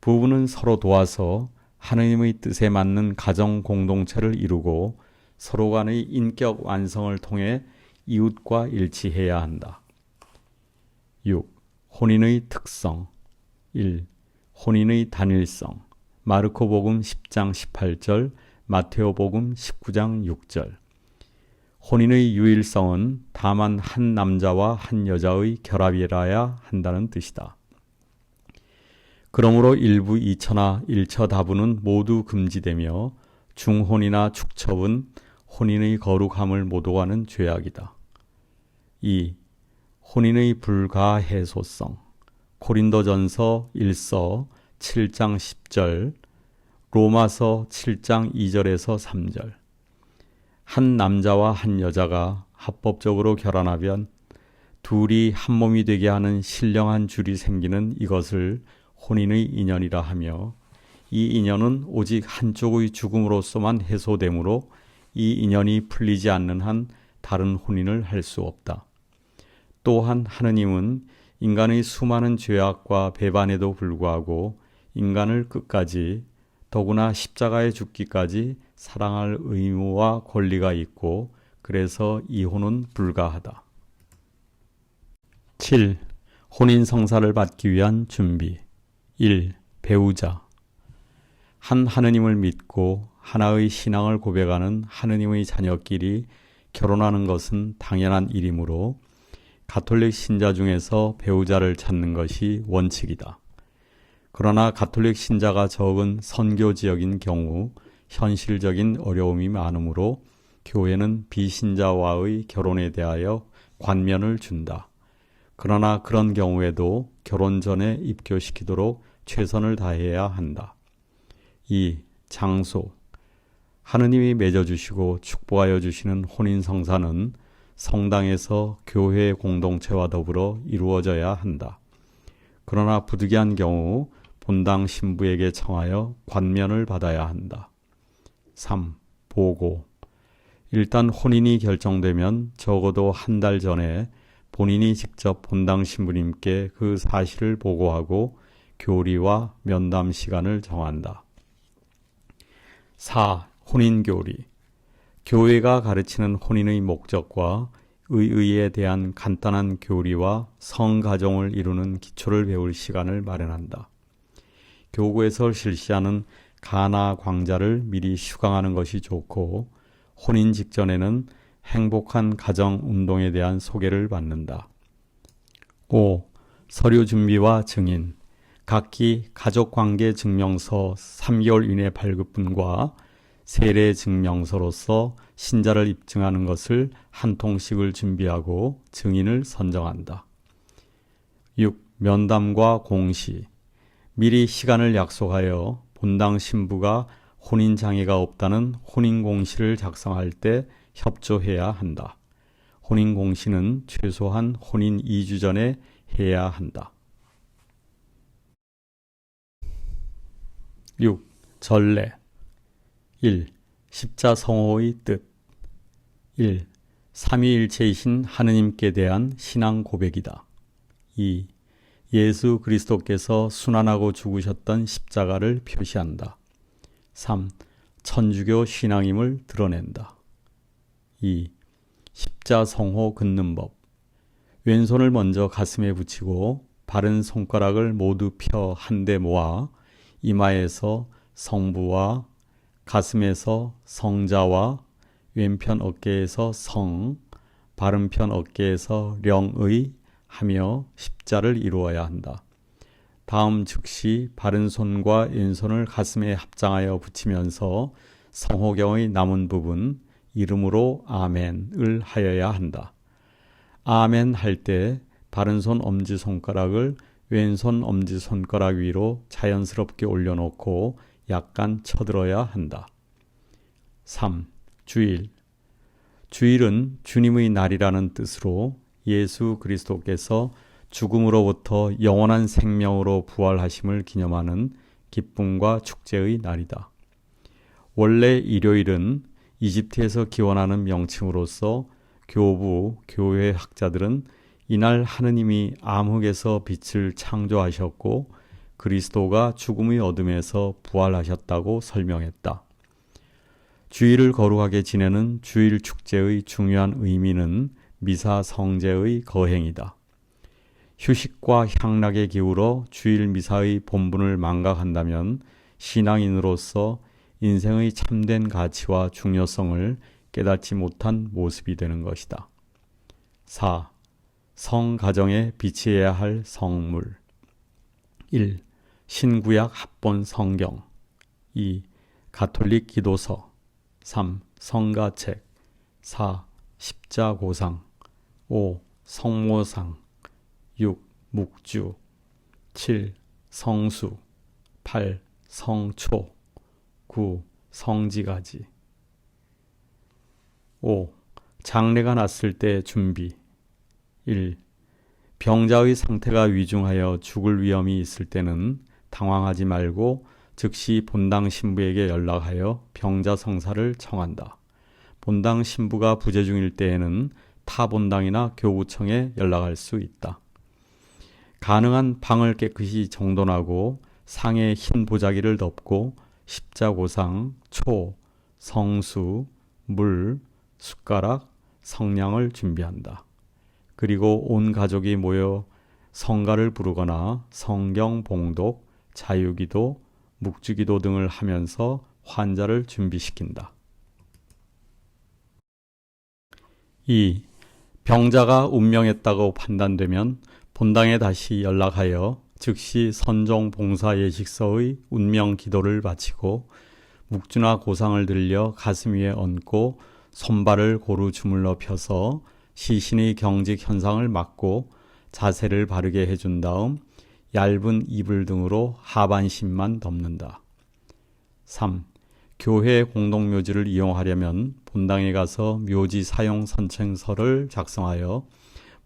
부부는 서로 도와서 하느님의 뜻에 맞는 가정 공동체를 이루고 서로 간의 인격 완성을 통해 이웃과 일치해야 한다. 6. 혼인의 특성. 1. 혼인의 단일성. 마르코복음 10장 18절, 마테오복음 19장 6절. 혼인의 유일성은 다만 한 남자와 한 여자의 결합이라야 한다는 뜻이다. 그러므로 일부 이처나 일처 다부는 모두 금지되며 중혼이나 축첩은 혼인의 거룩함을 모독하는 죄악이다. 2. 혼인의 불가해소성. 고린도전서 1서 7장 10절, 로마서 7장 2절에서 3절. 한 남자와 한 여자가 합법적으로 결혼하면 둘이 한 몸이 되게 하는 신령한 줄이 생기는 이것을 혼인의 인연이라 하며, 이 인연은 오직 한쪽의 죽음으로서만 해소되므로 이 인연이 풀리지 않는 한 다른 혼인을 할 수 없다. 또한 하느님은 인간의 수많은 죄악과 배반에도 불구하고 인간을 끝까지, 더구나 십자가에 죽기까지 사랑할 의무와 권리가 있고, 그래서 이혼은 불가하다. 7. 혼인 성사를 받기 위한 준비. 1. 배우자. 한 하느님을 믿고 하나의 신앙을 고백하는 하느님의 자녀끼리 결혼하는 것은 당연한 일이므로 가톨릭 신자 중에서 배우자를 찾는 것이 원칙이다. 그러나 가톨릭 신자가 적은 선교 지역인 경우 현실적인 어려움이 많으므로 교회는 비신자와의 결혼에 대하여 관면을 준다. 그러나 그런 경우에도 결혼 전에 입교시키도록 최선을 다해야 한다. 2. 장소. 하느님이 맺어주시고 축복하여 주시는 혼인성사는 성당에서 교회 공동체와 더불어 이루어져야 한다. 그러나 부득이한 경우 본당 신부에게 청하여 관면을 받아야 한다. 3. 보고. 일단 혼인이 결정되면 적어도 한 달 전에 본인이 직접 본당 신부님께 그 사실을 보고하고 교리와 면담 시간을 정한다. 4. 혼인교리. 교회가 가르치는 혼인의 목적과 의의에 대한 간단한 교리와 성가정을 이루는 기초를 배울 시간을 마련한다. 교구에서 실시하는 가나 광자를 미리 휴강하는 것이 좋고 혼인 직전에는 행복한 가정 운동에 대한 소개를 받는다. 5. 서류 준비와 증인. 각기 가족관계 증명서 3개월 이내 발급분과 세례 증명서로서 신자를 입증하는 것을 한 통씩을 준비하고 증인을 선정한다. 6. 면담과 공시. 미리 시간을 약속하여 본당 신부가 혼인 장애가 없다는 혼인 공시를 작성할 때 협조해야 한다. 혼인 공시는 최소한 혼인 2주 전에 해야 한다. 6. 전례. 1. 십자성호의 뜻. 1. 삼위일체이신 하느님께 대한 신앙 고백이다. 2. 예수 그리스도께서 순환하고 죽으셨던 십자가를 표시한다. 3. 천주교 신앙임을 드러낸다. 2. 십자성호 긋는 법. 왼손을 먼저 가슴에 붙이고 바른 손가락을 모두 펴 한데 모아 이마에서 성부와 가슴에서 성자와 왼편 어깨에서 성, 바른편 어깨에서 령의 하며 십자를 이루어야 한다. 다음 즉시 바른 손과 왼손을 가슴에 합장하여 붙이면서 성호경의 남은 부분 이름으로 아멘을 하여야 한다. 아멘 할 때 바른손 엄지손가락을 왼손 엄지손가락 위로 자연스럽게 올려놓고 약간 쳐들어야 한다. 3. 주일. 주일은 주님의 날이라는 뜻으로 예수 그리스도께서 죽음으로부터 영원한 생명으로 부활하심을 기념하는 기쁨과 축제의 날이다. 원래 일요일은 이집트에서 기원하는 명칭으로서 교부, 교회 학자들은 이날 하느님이 암흑에서 빛을 창조하셨고 그리스도가 죽음의 어둠에서 부활하셨다고 설명했다. 주일을 거룩하게 지내는 주일 축제의 중요한 의미는 미사 성제의 거행이다. 휴식과 향락에 기울어 주일 미사의 본분을 망각한다면 신앙인으로서 인생의 참된 가치와 중요성을 깨닫지 못한 모습이 되는 것이다. 4. 성가정에 비치해야 할 성물. 1. 신구약 합본 성경. 2. 가톨릭 기도서. 3. 성가책. 4. 십자고상. 5. 성모상. 6. 묵주. 7. 성수. 8. 성초. 9. 성지가지. 5. 장례가 났을 때 준비. 1. 병자의 상태가 위중하여 죽을 위험이 있을 때는 당황하지 말고 즉시 본당 신부에게 연락하여 병자 성사를 청한다. 본당 신부가 부재 중일 때에는 타 본당이나 교구청에 연락할 수 있다. 가능한 방을 깨끗이 정돈하고 상에 흰 보자기를 덮고 십자고상, 초, 성수, 물, 숟가락, 성냥을 준비한다. 그리고 온 가족이 모여 성가를 부르거나 성경 봉독, 자유기도, 묵주기도 등을 하면서 환자를 준비시킨다. 2. 병자가 운명했다고 판단되면 본당에 다시 연락하여 즉시 선종 봉사 예식서의 운명 기도를 바치고 묵주나 고상을 들려 가슴 위에 얹고 손발을 고루 주물러 펴서 시신의 경직 현상을 막고 자세를 바르게 해준 다음 얇은 이불 등으로 하반신만 덮는다. 3. 교회 공동묘지를 이용하려면 본당에 가서 묘지 사용 선청서를 작성하여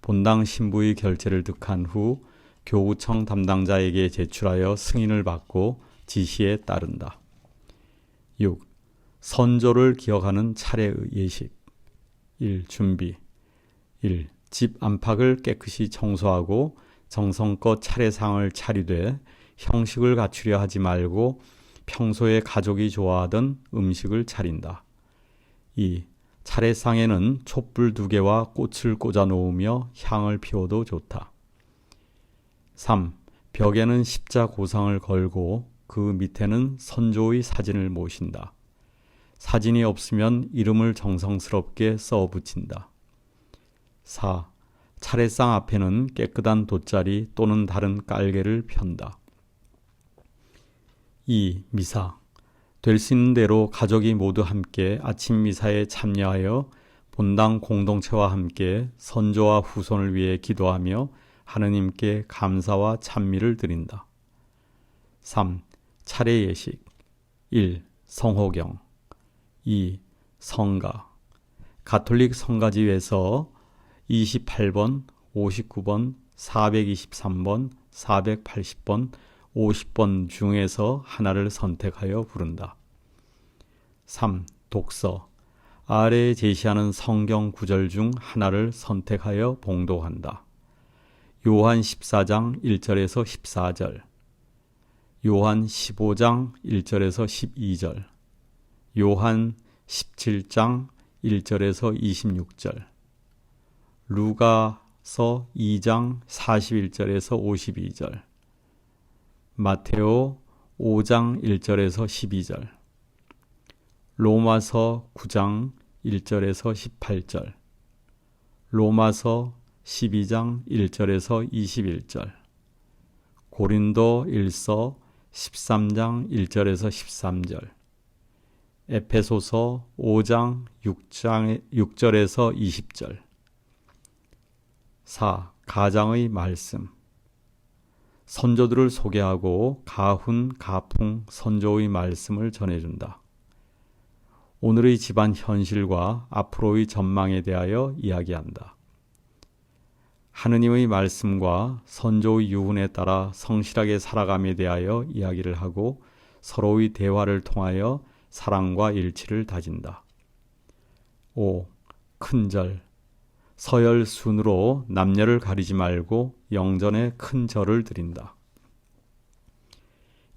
본당 신부의 결재를 득한 후 교구청 담당자에게 제출하여 승인을 받고 지시에 따른다. 6. 선조를 기억하는 차례의 예식. 1. 준비. 1. 집 안팎을 깨끗이 청소하고 정성껏 차례상을 차리되 형식을 갖추려 하지 말고 평소에 가족이 좋아하던 음식을 차린다. 2. 차례상에는 촛불 2개와 꽃을 꽂아 놓으며 향을 피워도 좋다. 3. 벽에는 십자 고상을 걸고 그 밑에는 선조의 사진을 모신다. 사진이 없으면 이름을 정성스럽게 써 붙인다. 4. 차례상 앞에는 깨끗한 돗자리 또는 다른 깔개를 편다. 2. 미사. 될 수 있는 대로 가족이 모두 함께 아침 미사에 참여하여 본당 공동체와 함께 선조와 후손을 위해 기도하며 하느님께 감사와 찬미를 드린다. 3. 차례 예식. 1. 성호경. 2. 성가. 가톨릭 성가지에서 28번, 59번, 423번, 480번, 50번 중에서 하나를 선택하여 부른다. 3. 독서. 아래에 제시하는 성경 구절 중 하나를 선택하여 봉독한다. 요한 14장 1절에서 14절, 요한 15장 1절에서 12절, 요한 17장 1절에서 26절, 루가서 2장 41절에서 52절, 마테오 5장 1절에서 12절, 로마서 9장 1절에서 18절, 로마서 12장 1절에서 21절, 고린도 1서 13장 1절에서 13절, 에페소서 5장 6절에서 20절. 4. 가장의 말씀. 선조들을 소개하고 가훈, 가풍, 선조의 말씀을 전해준다. 오늘의 집안 현실과 앞으로의 전망에 대하여 이야기한다. 하느님의 말씀과 선조의 유훈에 따라 성실하게 살아감에 대하여 이야기를 하고 서로의 대화를 통하여 사랑과 일치를 다진다. 5. 큰절. 서열 순으로 남녀를 가리지 말고 영전에 큰 절을 드린다.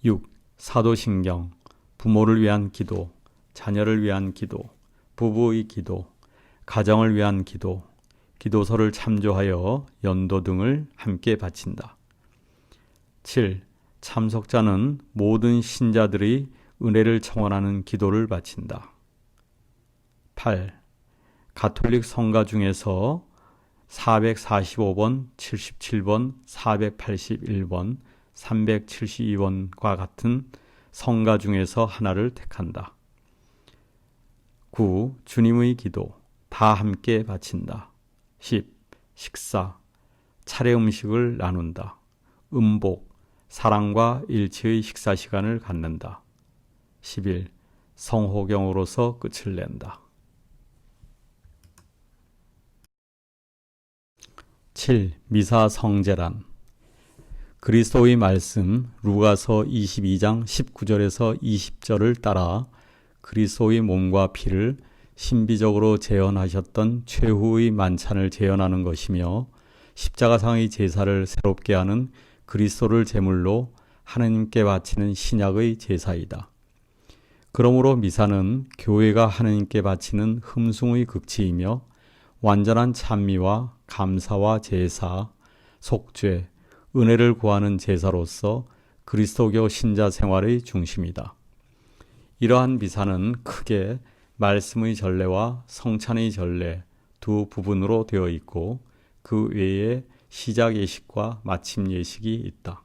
6. 사도신경. 부모를 위한 기도, 자녀를 위한 기도, 부부의 기도, 가정을 위한 기도, 기도서를 참조하여 연도 등을 함께 바친다. 7. 참석자는 모든 신자들의 은혜를 청원하는 기도를 바친다. 8. 가톨릭 성가 중에서 445번, 77번, 481번, 372번과 같은 성가 중에서 하나를 택한다. 9. 주님의 기도, 다 함께 바친다. 10. 식사, 차례 음식을 나눈다. 음복, 사랑과 일치의 식사 시간을 갖는다. 11. 성호경으로서 끝을 낸다. 7. 미사 성제란. 그리스도의 말씀 루가서 22장 19절에서 20절을 따라 그리스도의 몸과 피를 신비적으로 재현하셨던 최후의 만찬을 재현하는 것이며 십자가상의 제사를 새롭게 하는 그리스도를 제물로 하느님께 바치는 신약의 제사이다. 그러므로 미사는 교회가 하느님께 바치는 흠숭의 극치이며 완전한 찬미와 감사와 제사, 속죄, 은혜를 구하는 제사로서 그리스도교 신자 생활의 중심이다. 이러한 미사는 크게 말씀의 전례와 성찬의 전례 두 부분으로 되어 있고 그 외에 시작 예식과 마침 예식이 있다.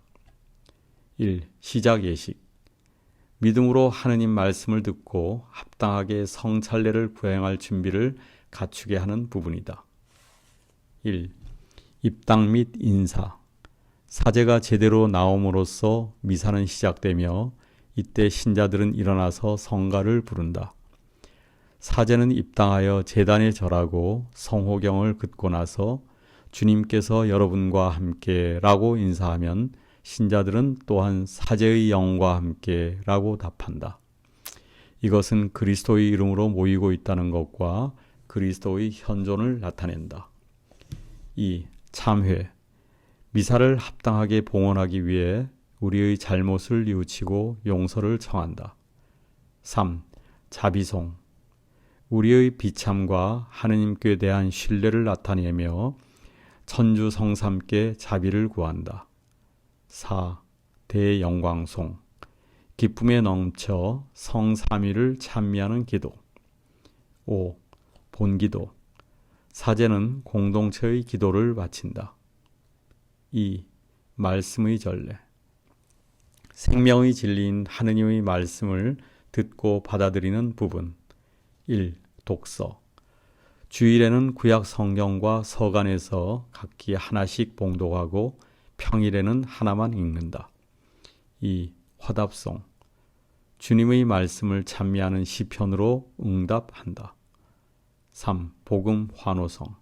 1. 시작 예식. 믿음으로 하느님 말씀을 듣고 합당하게 성찬례를 구행할 준비를 갖추게 하는 부분이다. 1. 입당 및 인사. 사제가 제대로 나옴으로써 미사는 시작되며 이때 신자들은 일어나서 성가를 부른다. 사제는 입당하여 제단에 절하고 성호경을 긋고 나서 주님께서 여러분과 함께 라고 인사하면 신자들은 또한 사제의 영과 함께 라고 답한다. 이것은 그리스도의 이름으로 모이고 있다는 것과 그리스도의 현존을 나타낸다. 2. 참회. 미사를 합당하게 봉헌하기 위해 우리의 잘못을 뉘우치고 용서를 청한다. 3. 자비송. 우리의 비참과 하느님께 대한 신뢰를 나타내며 천주 성삼께 자비를 구한다. 4. 대영광송. 기쁨에 넘쳐 성삼위를 찬미하는 기도. 5. 본기도. 사제는 공동체의 기도를 바친다. 2. 말씀의 전례. 생명의 진리인 하느님의 말씀을 듣고 받아들이는 부분. 1. 독서. 주일에는 구약 성경과 서간에서 각기 하나씩 봉독하고 평일에는 하나만 읽는다. 2. 화답송. 주님의 말씀을 찬미하는 시편으로 응답한다. 3. 복음 환호성.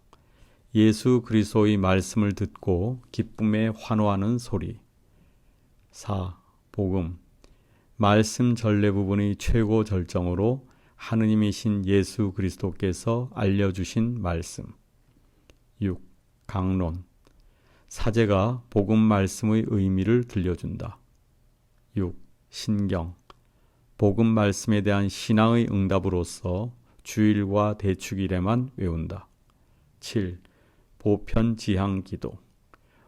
예수 그리스도의 말씀을 듣고 기쁨에 환호하는 소리. 4. 복음. 말씀 전례 부분의 최고 절정으로 하느님이신 예수 그리스도께서 알려주신 말씀. 6. 강론. 사제가 복음 말씀의 의미를 들려준다. 6. 신경. 복음 말씀에 대한 신앙의 응답으로서 주일과 대축일에만 외운다. 7. 보편 지향 기도.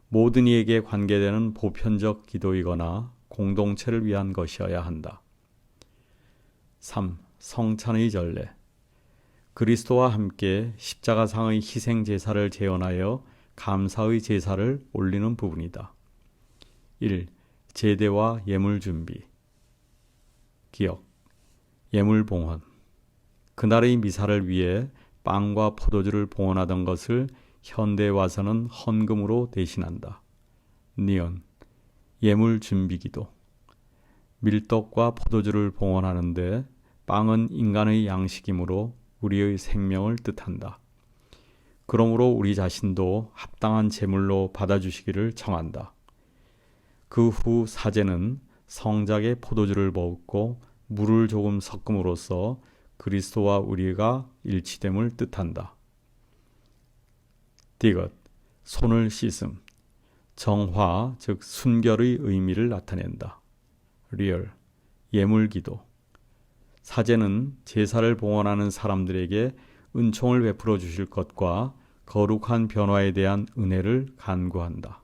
모든 이에게 관계되는 보편적 기도이거나 공동체를 위한 것이어야 한다. 3. 성찬의 전례. 그리스도와 함께 십자가상의 희생 제사를 재현하여 감사의 제사를 올리는 부분이다. 1. 제대와 예물 준비. 기억. 예물 봉헌. 그날의 미사를 위해 빵과 포도주를 봉헌하던 것을 현대에 와서는 헌금으로 대신한다. 니은. 예물 준비기도. 밀떡과 포도주를 봉헌하는데 빵은 인간의 양식이므로 우리의 생명을 뜻한다. 그러므로 우리 자신도 합당한 제물로 받아주시기를 청한다. 그 후 사제는 성작에 포도주를 붓고 물을 조금 섞음으로써 그리스도와 우리가 일치됨을 뜻한다. 디귿, 손을 씻음. 정화, 즉 순결의 의미를 나타낸다. 리얼, 예물기도. 사제는 제사를 봉헌하는 사람들에게 은총을 베풀어 주실 것과 거룩한 변화에 대한 은혜를 간구한다.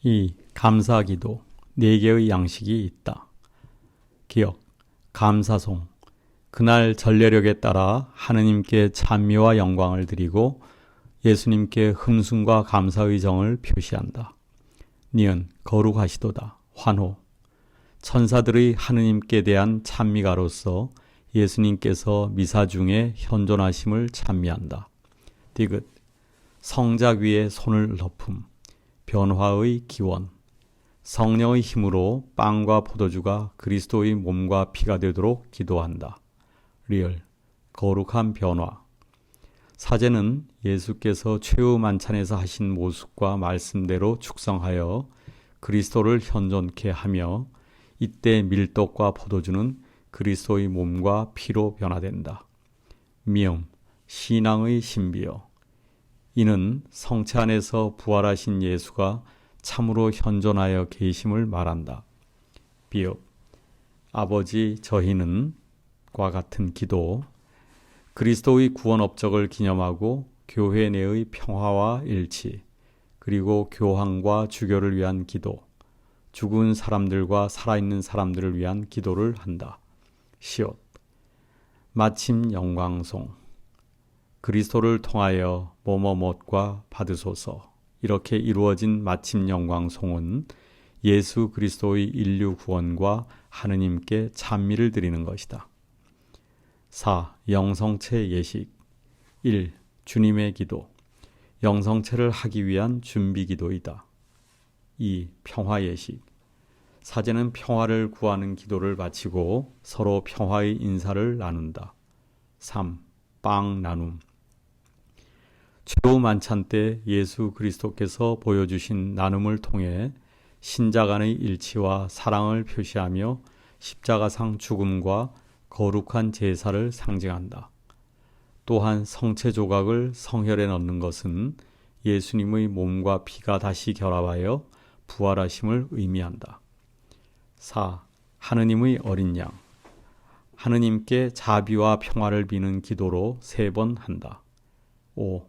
2. 감사기도. 4개의 양식이 있다. 기억, 감사송. 그날 전례력에 따라 하느님께 찬미와 영광을 드리고 예수님께 흠숭과 감사의 정을 표시한다. 니은, 거룩하시도다. 환호. 천사들의 하느님께 대한 찬미가로서 예수님께서 미사 중에 현존하심을 찬미한다. 디귿, 성작 위에 손을 덮음. 변화의 기원. 성령의 힘으로 빵과 포도주가 그리스도의 몸과 피가 되도록 기도한다. 리얼, 거룩한 변화. 사제는 예수께서 최후 만찬에서 하신 모습과 말씀대로 축성하여 그리스도를 현존케 하며 이때 밀떡과 포도주는 그리스도의 몸과 피로 변화된다. 미음, 신앙의 신비여. 이는 성체 안에서 부활하신 예수가 참으로 현존하여 계심을 말한다. 비읍, 아버지 저희는 과 같은 기도. 그리스도의 구원 업적을 기념하고 교회 내의 평화와 일치, 그리고 교황과 주교를 위한 기도, 죽은 사람들과 살아있는 사람들을 위한 기도를 한다. 시옷. 마침 영광송. 그리스도를 통하여 뭐뭐뭇과 받으소서. 이렇게 이루어진 마침 영광송은 예수 그리스도의 인류 구원과 하느님께 찬미를 드리는 것이다. 4. 영성체 예식. 1. 주님의 기도. 영성체를 하기 위한 준비 기도이다. 2. 평화 예식. 사제는 평화를 구하는 기도를 바치고 서로 평화의 인사를 나눈다. 3. 빵 나눔. 최후 만찬 때 예수 그리스도께서 보여주신 나눔을 통해 신자 간의 일치와 사랑을 표시하며 십자가상 죽음과 거룩한 제사를 상징한다. 또한 성체 조각을 성혈에 넣는 것은 예수님의 몸과 피가 다시 결합하여 부활하심을 의미한다. 4. 하느님의 어린 양. 하느님께 자비와 평화를 비는 기도로 3번 한다. 5.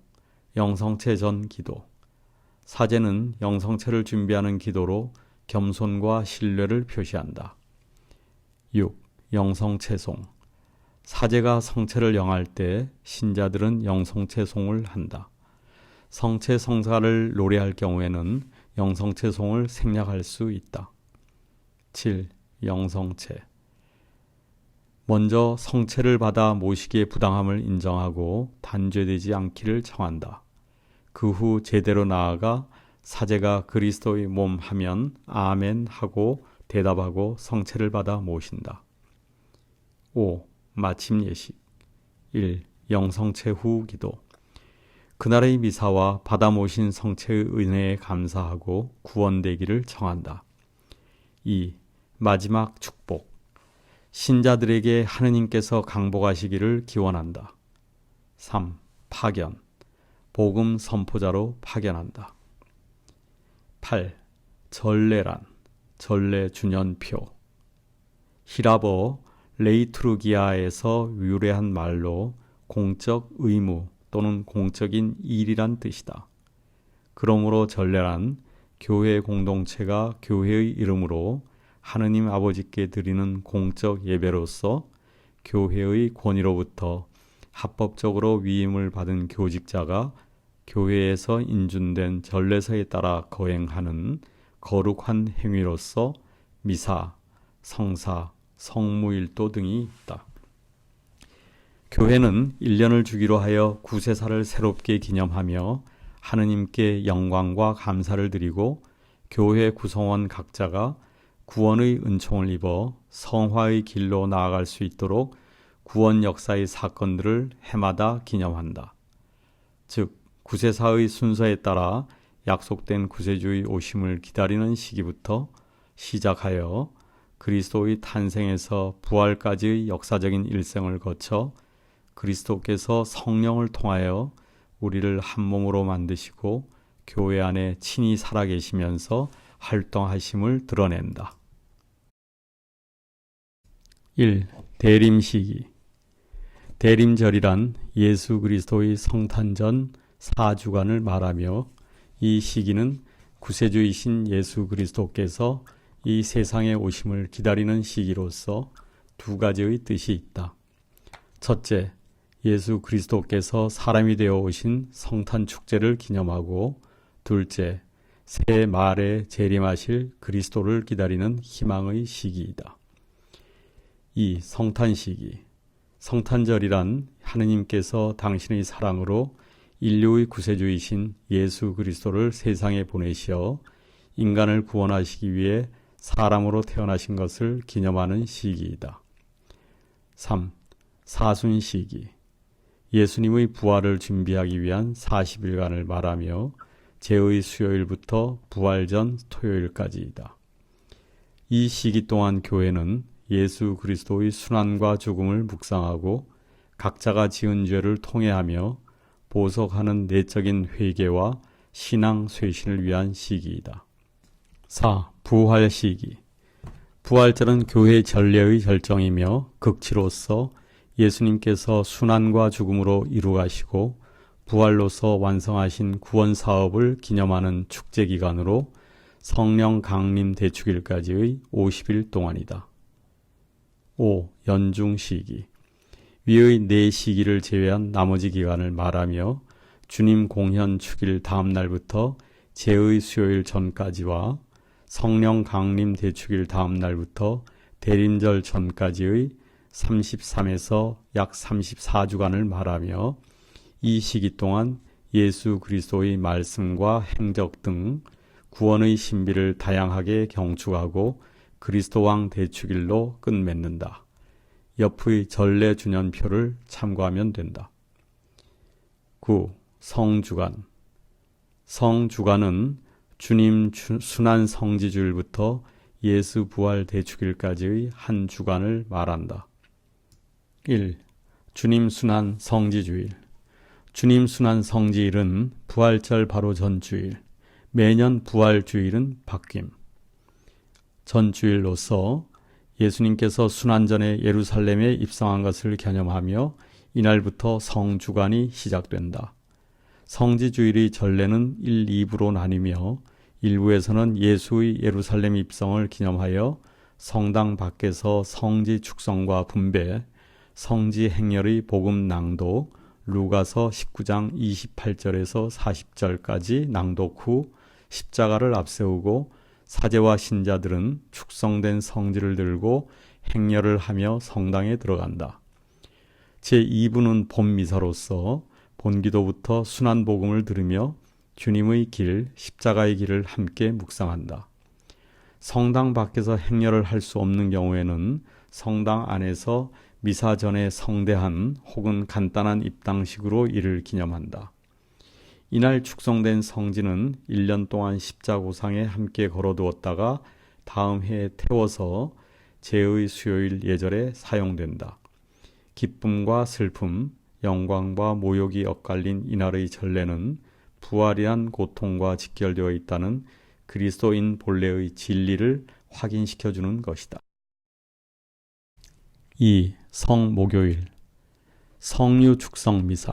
영성체 전 기도. 사제는 영성체를 준비하는 기도로 겸손과 신뢰를 표시한다. 6. 영성체송. 사제가 성체를 영할 때 신자들은 영성체송을 한다. 성체 성사를 노래할 경우에는 영성체송을 생략할 수 있다. 7. 영성체. 먼저 성체를 받아 모시기의 부당함을 인정하고 단죄되지 않기를 청한다. 그 후 제대로 나아가 사제가 그리스도의 몸 하면 아멘 하고 대답하고 성체를 받아 모신다. 5. 마침 예식. 1. 영성체 후 기도. 그날의 미사와 받아 모신 성체의 은혜에 감사하고 구원되기를 청한다. 2. 마지막 축복. 신자들에게 하느님께서 강복하시기를 기원한다. 3. 파견. 복음 선포자로 파견한다. 8. 전례란. 전례 준연표. 히라버 레이투르기아에서 유래한 말로 공적 의무 또는 공적인 일이란 뜻이다. 그러므로 전례란 교회 공동체가 교회의 이름으로 하느님 아버지께 드리는 공적 예배로서 교회의 권위로부터 합법적으로 위임을 받은 교직자가 교회에서 인준된 전례서에 따라 거행하는 거룩한 행위로서 미사, 성사, 성무일도 등이 있다. 교회는 1년을 주기로 하여 구세사를 새롭게 기념하며 하느님께 영광과 감사를 드리고 교회 구성원 각자가 구원의 은총을 입어 성화의 길로 나아갈 수 있도록 구원 역사의 사건들을 해마다 기념한다. 즉, 구세사의 순서에 따라 약속된 구세주의 오심을 기다리는 시기부터 시작하여 그리스도의 탄생에서 부활까지의 역사적인 일생을 거쳐 그리스도께서 성령을 통하여 우리를 한 몸으로 만드시고 교회 안에 친히 살아계시면서 활동하심을 드러낸다. 1. 대림시기. 대림절이란 예수 그리스도의 성탄 전 4주간을 말하며 이 시기는 구세주이신 예수 그리스도께서 이 세상에 오심을 기다리는 시기로서 2가지의 뜻이 있다. 첫째, 예수 그리스도께서 사람이 되어 오신 성탄 축제를 기념하고, 둘째, 새 말에 재림하실 그리스도를 기다리는 희망의 시기이다. 2. 성탄 시기. 성탄절이란 하느님께서 당신의 사랑으로 인류의 구세주이신 예수 그리스도를 세상에 보내시어 인간을 구원하시기 위해 사람으로 태어나신 것을 기념하는 시기이다. 3. 사순 시기. 예수님의 부활을 준비하기 위한 40일간을 말하며 제의 수요일부터 부활 전 토요일까지이다. 이 시기 동안 교회는 예수 그리스도의 순환과 죽음을 묵상하고 각자가 지은 죄를 통회하며 보석하는 내적인 회개와 신앙 쇄신을 위한 시기이다. 4. 부활 시기. 부활절은 교회 전례의 결정이며 극치로서 예수님께서 순환과 죽음으로 이루가시고 부활로서 완성하신 구원 사업을 기념하는 축제 기간으로 성령 강림 대축일까지의 50일 동안이다. 5. 연중 시기. 위의 4시기를 제외한 나머지 기간을 말하며 주님 공현 축일 다음 날부터 제의 수요일 전까지와 성령 강림 대축일 다음 날부터 대림절 전까지의 33에서 약 34주간을 말하며 이 시기 동안 예수 그리스도의 말씀과 행적 등 구원의 신비를 다양하게 경축하고 그리스도 왕 대축일로 끝맺는다. 옆의 전례 주년표를 참고하면 된다. 9. 성주간. 성주간은 주님 순환 성지주일부터 예수 부활 대축일까지의 한 주간을 말한다. 1. 주님 순환 성지주일. 주님 순환 성지일은 부활절 바로 전주일, 매년 부활주일은 바뀜. 전주일로서 예수님께서 순환 전에 예루살렘에 입성한 것을 겨념하며 이날부터 성주간이 시작된다. 성지주일의 전례는 1, 2부로 나뉘며 일부에서는 예수의 예루살렘 입성을 기념하여 성당 밖에서 성지 축성과 분배, 성지 행렬의 복음 낭독, 루가서 19장 28절에서 40절까지 낭독 후 십자가를 앞세우고 사제와 신자들은 축성된 성지를 들고 행렬을 하며 성당에 들어간다. 제2부는 본미사로서 본기도부터 순환복음을 들으며 주님의 길, 십자가의 길을 함께 묵상한다. 성당 밖에서 행렬을 할 수 없는 경우에는 성당 안에서 미사 전에 성대한 혹은 간단한 입당식으로 이를 기념한다. 이날 축성된 성지는 1년 동안 십자고상에 함께 걸어두었다가 다음 해에 태워서 제의 수요일 예절에 사용된다. 기쁨과 슬픔, 영광과 모욕이 엇갈린 이날의 전례는 부활이란 고통과 직결되어 있다는 그리스도인 본래의 진리를 확인시켜주는 것이다. 2. 성목요일. 성류 축성 미사.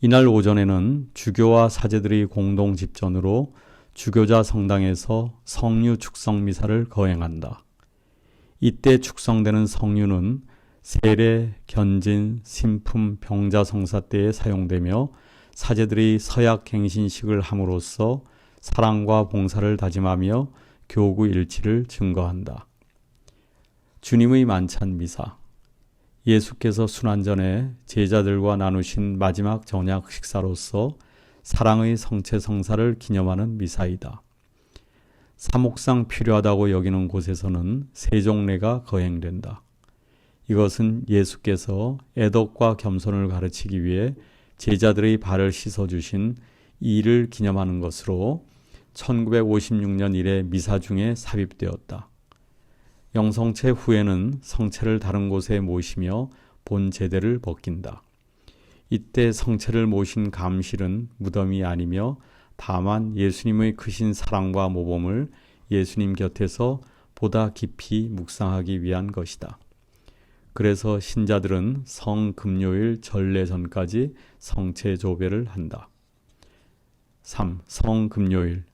이날 오전에는 주교와 사제들의 공동 집전으로 주교자 성당에서 성류 축성 미사를 거행한다. 이때 축성되는 성류는 세례, 견진, 신품, 병자 성사 때에 사용되며 사제들이 서약 갱신식을 함으로써 사랑과 봉사를 다짐하며 교구 일치를 증거한다. 주님의 만찬 미사. 예수께서 순환 전에 제자들과 나누신 마지막 저녁 식사로서 사랑의 성체 성사를 기념하는 미사이다. 사목상 필요하다고 여기는 곳에서는 세종례가 거행된다. 이것은 예수께서 애덕과 겸손을 가르치기 위해 제자들의 발을 씻어주신 이를 기념하는 것으로 1956년 이래 미사 중에 삽입되었다. 영성체 후에는 성체를 다른 곳에 모시며 본 제대를 벗긴다. 이때 성체를 모신 감실은 무덤이 아니며 다만 예수님의 크신 사랑과 모범을 예수님 곁에서 보다 깊이 묵상하기 위한 것이다. 그래서 신자들은 성금요일 전례 전까지 성체 조배를 한다. 3. 성금요일.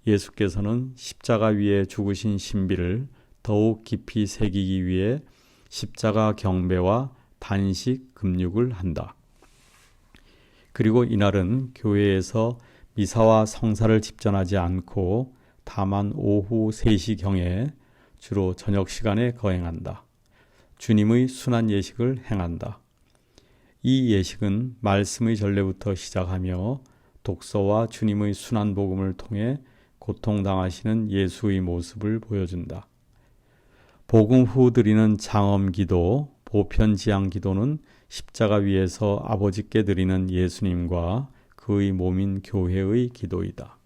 예수께서는 십자가 위에 죽으신 신비를 더욱 깊이 새기기 위해 십자가 경배와 단식, 금육을 한다. 그리고 이날은 교회에서 미사와 성사를 집전하지 않고 다만 오후 3시경에 주로 저녁 시간에 거행한다. 주님의 순환 예식을 행한다. 이 예식은 말씀의 전례부터 시작하며 독서와 주님의 순환 복음을 통해 고통당하시는 예수의 모습을 보여준다. 복음 후 드리는 장엄기도, 보편지향기도는 십자가 위에서 아버지께 드리는 예수님과 그의 몸인 교회의 기도이다.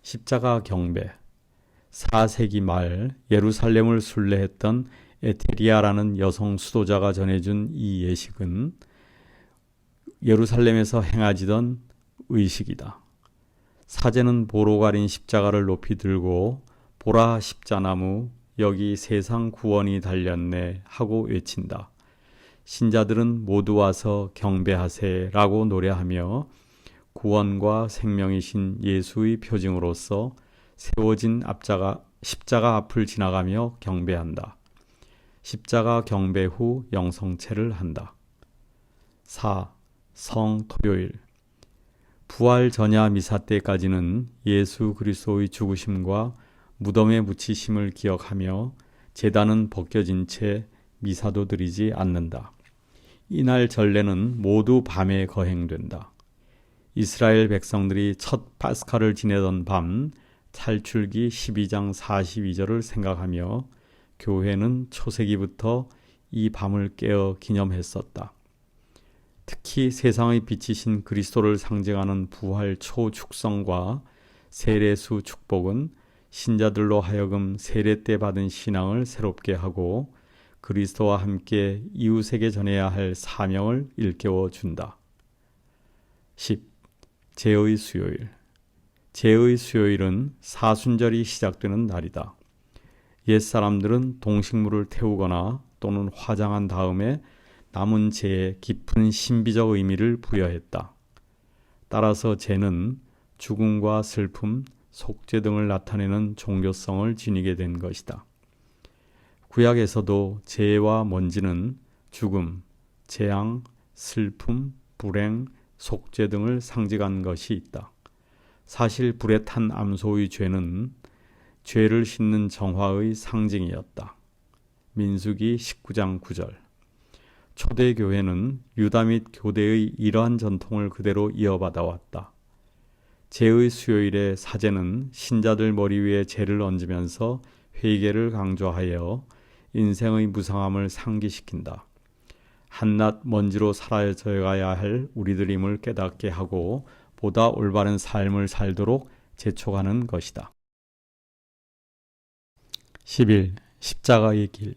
십자가 경배. 4세기 말 예루살렘을 순례했던 에테리아라는 여성 수도자가 전해준 이 예식은 예루살렘에서 행하지던 의식이다. 사제는 보로 가린 십자가를 높이 들고 보라 십자나무 여기 세상 구원이 달렸네 하고 외친다. 신자들은 모두 와서 경배하세라고 노래하며 구원과 생명이신 예수의 표징으로서 세워진 십자가 앞을 지나가며 경배한다. 십자가 경배 후 영성체를 한다. 4. 성토요일. 부활 전야 미사 때까지는 예수 그리스도의 죽으심과 무덤에 묻히심을 기억하며 제단은 벗겨진 채 미사도 드리지 않는다. 이날 전례는 모두 밤에 거행된다. 이스라엘 백성들이 첫 파스카를 지내던 밤 탈출기 12장 42절을 생각하며 교회는 초세기부터 이 밤을 깨어 기념했었다. 특히 세상의 빛이신 그리스도를 상징하는 부활 초축성과 세례수 축복은 신자들로 하여금 세례 때 받은 신앙을 새롭게 하고 그리스도와 함께 이웃에게 전해야 할 사명을 일깨워 준다. 10. 제의 수요일. 제의 수요일은 사순절이 시작되는 날이다. 옛사람들은 동식물을 태우거나 또는 화장한 다음에 남은 제에 깊은 신비적 의미를 부여했다. 따라서 제는 죽음과 슬픔, 속죄 등을 나타내는 종교성을 지니게 된 것이다. 구약에서도 재와 먼지는 죽음, 재앙, 슬픔, 불행, 속죄 등을 상징한 것이 있다. 사실 불에 탄 암소의 죄는 죄를 씻는 정화의 상징이었다. 민수기 19장 9절. 초대교회는 유다 및 교대의 이러한 전통을 그대로 이어받아 왔다. 제의 수요일의 사제는 신자들 머리 위에 제를 얹으면서 회개를 강조하여 인생의 무상함을 상기시킨다. 한낱 먼지로 사라져가야 할 우리들임을 깨닫게 하고 보다 올바른 삶을 살도록 재촉하는 것이다. 11. 십자가의 길.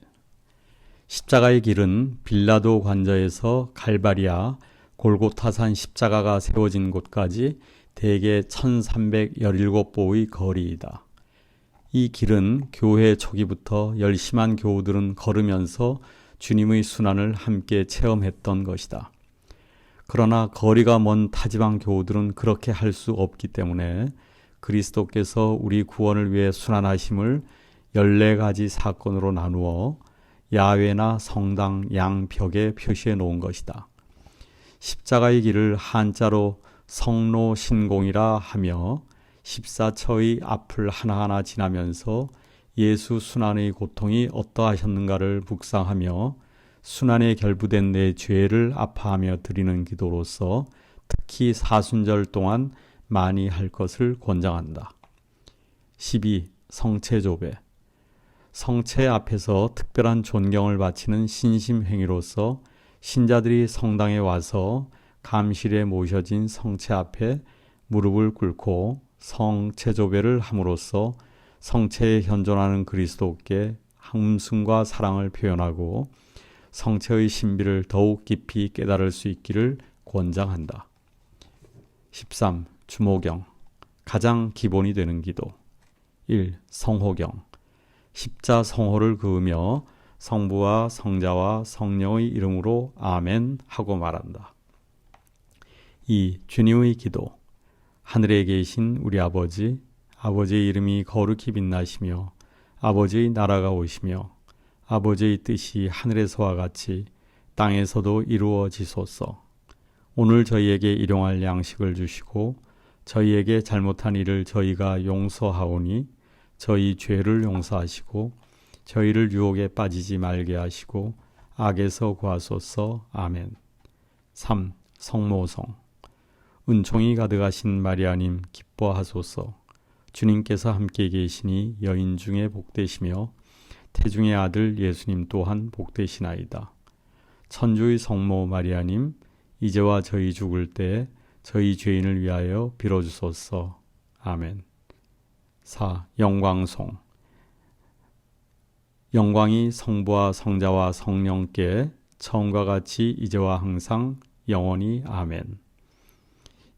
십자가의 길은 빌라도 관저에서 갈바리아 골고타산 십자가가 세워진 곳까지 대개 1317보의 거리이다. 이 길은 교회 초기부터 열심한 교우들은 걸으면서 주님의 순환을 함께 체험했던 것이다. 그러나 거리가 먼 타지방 교우들은 그렇게 할 수 없기 때문에 그리스도께서 우리 구원을 위해 순환하심을 14가지 사건으로 나누어 야외나 성당 양벽에 표시해 놓은 것이다. 십자가의 길을 한자로 성로신공이라 하며 14처의 앞을 하나하나 지나면서 예수 순환의 고통이 어떠하셨는가를 묵상하며 순환에 결부된 내 죄를 아파하며 드리는 기도로서 특히 사순절 동안 많이 할 것을 권장한다. 12. 성체조배. 성체 앞에서 특별한 존경을 바치는 신심행위로서 신자들이 성당에 와서 감실에 모셔진 성체 앞에 무릎을 꿇고 성체조배를 함으로써 성체에 현존하는 그리스도께 함승과 사랑을 표현하고 성체의 신비를 더욱 깊이 깨달을 수 있기를 권장한다. 13. 주모경. 가장 기본이 되는 기도. 1. 성호경. 십자 성호를 그으며 성부와 성자와 성령의 이름으로 아멘 하고 말한다. 2. 주님의 기도. 하늘에 계신 우리 아버지, 아버지의 이름이 거룩히 빛나시며 아버지의 나라가 오시며 아버지의 뜻이 하늘에서와 같이 땅에서도 이루어지소서. 오늘 저희에게 일용할 양식을 주시고 저희에게 잘못한 일을 저희가 용서하오니 저희 죄를 용서하시고 저희를 유혹에 빠지지 말게 하시고 악에서 구하소서. 아멘. 3. 성모성. 은총이 가득하신 마리아님 기뻐하소서. 주님께서 함께 계시니 여인 중에 복되시며 태중의 아들 예수님 또한 복되시나이다. 천주의 성모 마리아님 이제와 저희 죽을 때 저희 죄인을 위하여 빌어주소서. 아멘. 4. 영광송. 영광이 성부와 성자와 성령께 처음과 같이 이제와 항상 영원히 아멘.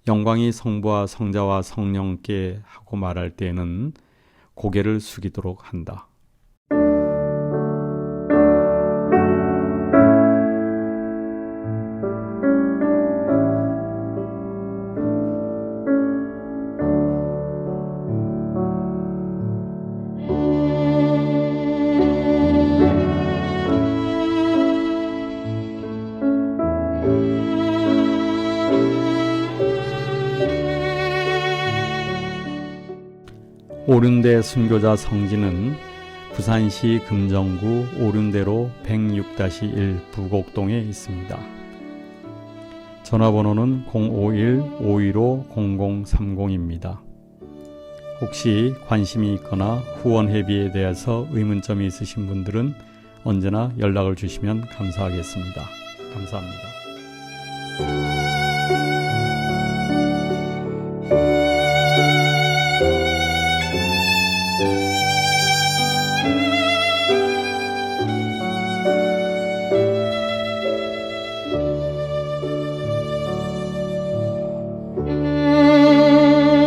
영광이 성부와 성자와 성령께 하고 말할 때에는 고개를 숙이도록 한다. 오륜대 순교자 성지는 부산시 금정구 오륜대로 106-1 부곡동에 있습니다. 전화번호는 051-515-0030입니다. 혹시 관심이 있거나 후원 회비에 대해서 의문점이 있으신 분들은 언제나 연락을 주시면 감사하겠습니다. 감사합니다.